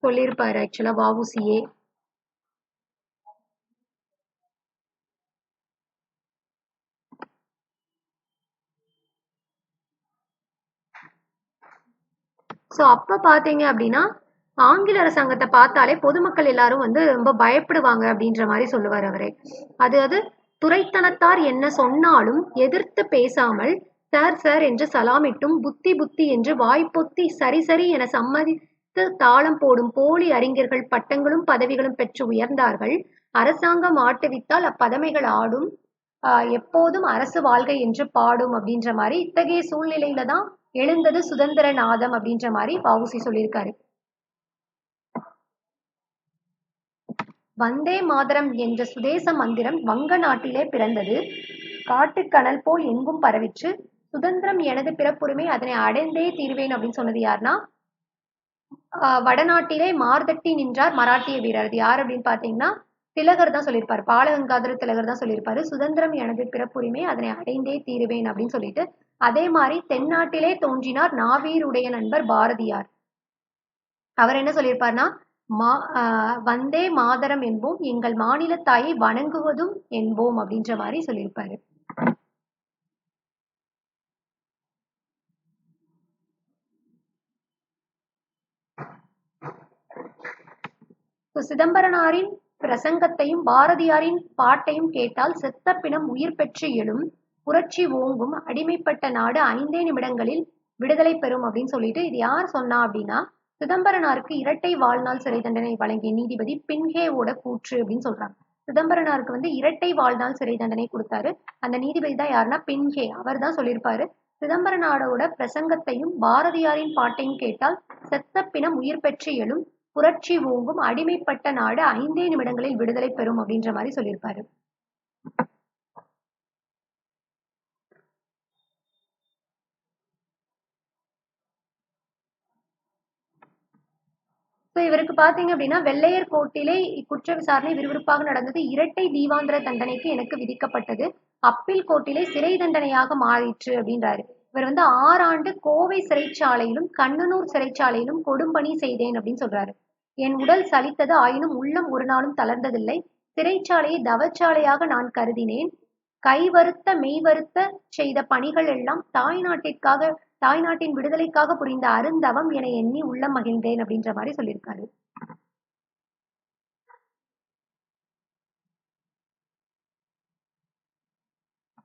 சொல்லியிருப்பாரு ஆக்சுவலா வஉசியே. ஸோ அப்ப பாத்தீங்க அப்படின்னா ஆங்கில அரசாங்கத்தை பார்த்தாலே பொதுமக்கள் எல்லாரும் வந்து ரொம்ப பயப்படுவாங்க அப்படின்ற மாதிரி சொல்லுவார் அவரே. அது துரைத்தனத்தார் என்ன சொன்னாலும் எதிர்த்து பேசாமல் சார் சார் என்று சலாமிட்டும் புத்தி புத்தி என்று வாய்ப்பொத்தி சரி சரி என சம்மதித்து தாளம் போடும் போலி அறிஞர்கள் பட்டங்களும் பதவிகளும் பெற்று உயர்ந்தார்கள். அரசாங்கம் ஆட்டுவித்தால் அப்பதமைகள் ஆடும், எப்போதும் அரசு வாழ்க என்று பாடும் அப்படின்ற மாதிரி இத்தகைய சூழ்நிலையில தான் எழுந்தது சுதந்திர நாதம் அப்படின்ற மாதிரி வஉசி சொல்லியிருக்காரு. வந்தே மாதரம் என்ற சுதேச மந்திரம் வங்க நாட்டிலே பிறந்தது, காட்டுக்கணல் போல் எங்கும் பரவிற்று, சுதந்திரம் எனது பிறப்புரிமை, அதனை அடைந்தே தீர்வேன் அப்படின்னு சொன்னது யாருன்னா வடநாட்டிலே மார்தட்டி நின்றார் மராட்டிய வீரர். அது யார் அப்படின்னு பாத்தீங்கன்னா திலகர் தான் சொல்லியிருப்பாரு. பாலகங்காதர திலகர் தான் சொல்லியிருப்பாரு, சுதந்திரம் எனது பிறப்புரிமை, அதனை அடைந்தே தீருவேன் அப்படின்னு சொல்லிட்டு. அதே மாதிரி தென்னாட்டிலே தோன்றினார் நாவீருடைய நண்பர் பாரதியார். அவர் என்ன சொல்லியிருப்பார்னா வந்தே மாதரம் என்போம், எங்கள் மாநில தாயை வணங்குவதும் என்போம் அப்படின்ற மாதிரி சொல்லியிருப்பாரு. சிதம்பரனாரின் பிரசங்கத்தையும் பாரதியாரின் பாட்டையும் கேட்டால் செத்த பிணம் உயிர் பெற்று எழும், புரட்சி ஓங்கும், அடிமைப்பட்ட நாடு 5 நிமிடங்களில் விடுதலை பெறும் அப்படின்னு சொல்லிட்டு. இது யார் சொன்னா அப்படின்னா சிதம்பரனாருக்கு இரட்டை வாழ்நாள் சிறை தண்டனை வழங்கிய நீதிபதி பின்ஹேவோட கூற்று அப்படின்னு சொல்றாங்க. சிதம்பரனாருக்கு வந்து இரட்டை வாழ்நாள் சிறை தண்டனை கொடுத்தாரு. அந்த நீதிபதி தான் யாருன்னா பின்ஹே. அவர் தான் சொல்லியிருப்பாரு, சிதம்பரனாரோட பிரசங்கத்தையும் பாரதியாரின் பாட்டையும் கேட்டால் செத்த பிணம் உயிர் பெற்று எழும், புரட்சி ஓங்கும், அடிமைப்பட்ட நாடு 5 நிமிடங்களில் விடுதலை பெறும் அப்படின்ற மாதிரி சொல்லியிருப்பாரு. இவருக்கு பாத்தீங்க அப்படின்னா வெள்ளையர் கோர்ட்டிலே குற்ற விசாரணை விறுவிறுப்பாக நடந்தது. இரட்டை தீவாந்திர தண்டனைக்கு எனக்கு விதிக்கப்பட்டது, அப்பீல் கோர்ட்டிலே சிறை தண்டனையாக மாறிற்று அப்படின்றாரு. இவர் வந்து 6 ஆண்டு கோவை சிறைச்சாலையிலும் கண்ணனூர் சிறைச்சாலையிலும் கொடும்பணி செய்தேன் அப்படின்னு சொல்றாரு. என் உடல் சலித்தது, ஆயினும் உள்ளம் ஒரு நாளும் தளர்ந்ததில்லை. சிறைச்சாலையை தவச்சாலையாக நான் கருதினேன். கை வருத்த மெய் வருத்த செய்த பணிகள் எல்லாம் தாய்நாட்டின் விடுதலைக்காக புரிந்த அருந்தவம் என எண்ணி உள்ளம் மகிழ்ந்தேன் அப்படின்ற மாதிரி சொல்லியிருக்காரு.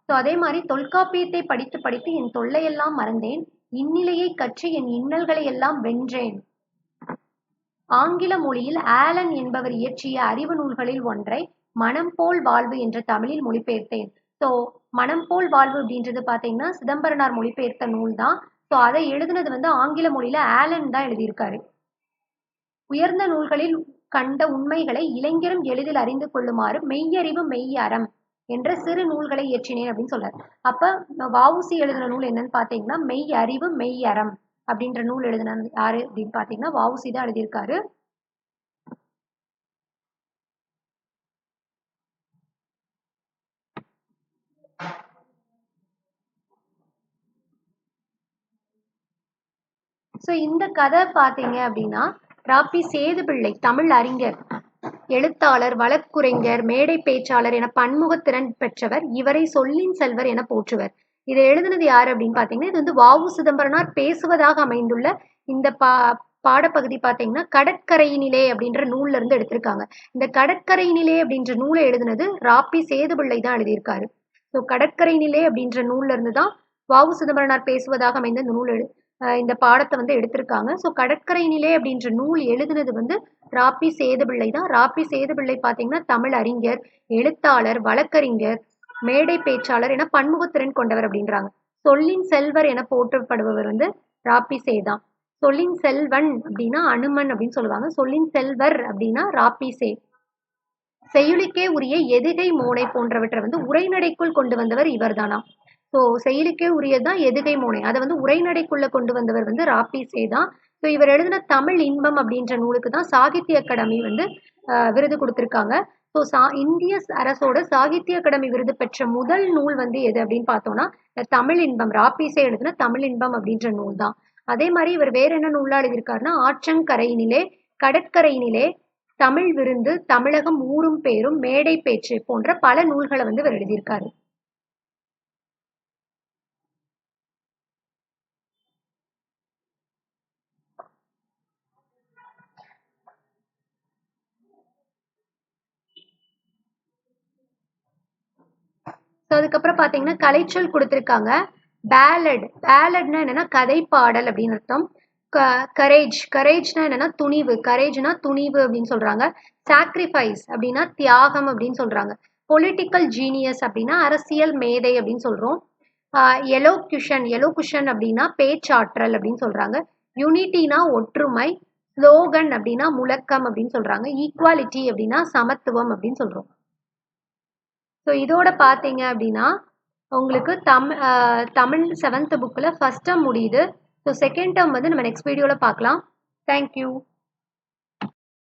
அதே மாதிரி தொல்காப்பியத்தை படித்து படித்து என் தொல்லையெல்லாம் மறந்தேன், இந்நிலையை கற்று என் இன்னல்களை எல்லாம் வென்றேன். ஆங்கில மொழியில் ஆலன் என்பவர் இயற்றிய அறிவு நூல்களில் ஒன்றை மனம் போல் வாழ்வு என்ற தமிழில் மொழிபெயர்த்தேன். ஸோ மனம் போல் வாழ்வு அப்படின்றது பார்த்தீங்கன்னா சிதம்பரனார் மொழிபெயர்த்த நூல் தான். ஸோ அதை எழுதுனது வந்து ஆங்கில மொழியில ஆலன் தான் எழுதியிருக்காரு. உயர்ந்த நூல்களில் கண்ட உண்மைகளை இளைஞரும் எளிதில் அறிந்து கொள்ளுமாறு மெய்யறிவு மெய்யறம் என்ற சிறு நூல்களை இயற்றினேன் அப்படின்னு சொல்றாரு. அப்ப வஉசி எழுதின நூல் என்னன்னு பாத்தீங்கன்னா மெய் அறிவு மெய்யறம் அப்படின்ற நூல் எழுதின யாரு அப்படின்னு பாத்தீங்கன்னா வஉசி தான் எழுதியிருக்காரு. ஸோ இந்த கதை பார்த்தீங்க அப்படின்னா ராபி சேதுபிள்ளை தமிழ் அறிஞர், எழுத்தாளர், வழக்குரைஞர், மேடை பேச்சாளர் என பன்முகத்திறன் பெற்றவர். இவரை சொல்லின் செல்வர் என போற்றுவர். இதை எழுதினது யாரு அப்படின்னு பாத்தீங்கன்னா இது வந்து வஉ சிதம்பரனார் பேசுவதாக அமைந்துள்ள இந்த பாடப்பகுதி பாத்தீங்கன்னா கடற்கரையினிலே அப்படின்ற நூல்ல இருந்து எடுத்திருக்காங்க. இந்த கடற்கரையினிலே அப்படின்ற நூலை எழுதினது ராபி சேதுபிள்ளை தான் எழுதியிருக்காரு. ஸோ கடற்கரையினிலே அப்படின்ற நூல்ல இருந்து தான் வஉ சிதம்பரனார் பேசுவதாக அமைந்த இந்த நூல் இந்த பாடத்தை வந்து எடுத்திருக்காங்க. ஸோ கடற்கரையினிலே அப்படின்ற நூல் எழுதினது வந்து ராபி சேதுபிள்ளை தான். ராபி சேதுபிள்ளை பார்த்தீங்கன்னா தமிழ் அறிஞர், எழுத்தாளர், வழக்கறிஞர், மேடை பேச்சாளர் என பன்முகத்திறன் கொண்டவர் அப்படின்றாங்க. சொல்லின் செல்வர் என போற்றப்படுபவர் வந்து ராபி சே தான். சொல்லின் செல்வன் அப்படின்னா அனுமன் அப்படின்னு சொல்லுவாங்க. சொல்லின் செல்வர் அப்படின்னா ராபி சே. செய்யுளுக்கே உரிய எதுகை மோனை போன்றவற்றை வந்து உரைநடைக்குள் கொண்டு வந்தவர் இவர் தானா. ஸோ செயலுக்கே உரியதுதான் எதுகை மோனை, அதை வந்து உரைநடைக்குள்ள கொண்டு வந்தவர் வந்து ராபி சே தான். ஸோ இவர் எழுதின தமிழ் இன்பம் அப்படின்ற நூலுக்கு தான் சாகித்ய அகாடமி வந்து விருது கொடுத்துருக்காங்க. ஸோ இந்திய அரசோட சாகித்ய அகாடமி விருது பெற்ற முதல் நூல் வந்து எது அப்படின்னு பார்த்தோம்னா தமிழ் இன்பம், ராபி சே எழுதின தமிழ் இன்பம் அப்படின்ற நூல் தான். அதே மாதிரி இவர் வேற என்ன நூலா எழுதியிருக்காருன்னா ஆற்றங்கரையினிலே, கடற்கரையினிலே, தமிழ் விருந்து, தமிழகம் ஊரும் பேரும், மேடை பேச்சு போன்ற பல நூல்களை வந்து இவர் எழுதியிருக்காரு. அதுக்கப்புறம் பாத்தீங்கன்னா கலைச்சொல் கொடுத்திருக்காங்க. பேலட்னா என்னன்னா கதை பாடல் அப்படின்னு அர்த்தம். கரேஜ்னா என்னன்னா துணிவு. கரேஜ்னா துணிவு அப்படின்னு சொல்றாங்க. சாக்ரிஃபைஸ் அப்படின்னா தியாகம் அப்படின்னு சொல்றாங்க. பொலிட்டிக்கல் ஜீனியஸ் அப்படின்னா அரசியல் மேதை அப்படின்னு சொல்றோம். எலோகுஷன் அப்படின்னா பேச்சாற்றல் அப்படின்னு சொல்றாங்க. யூனிட்டினா ஒற்றுமை. ஸ்லோகன் அப்படின்னா முழக்கம் அப்படின்னு சொல்றாங்க. ஈக்குவாலிட்டி அப்படின்னா சமத்துவம் அப்படின்னு சொல்றோம். ஸோ இதோட பார்த்தீங்க அப்படின்னா உங்களுக்கு தமிழ் 7th புக்கில் ஃபர்ஸ்ட் டேர்ம் முடியுது. ஸோ செகண்ட் டேர்ம் வந்து நம்ம நெக்ஸ்ட் வீடியோவில் பார்க்கலாம். தேங்க்யூ.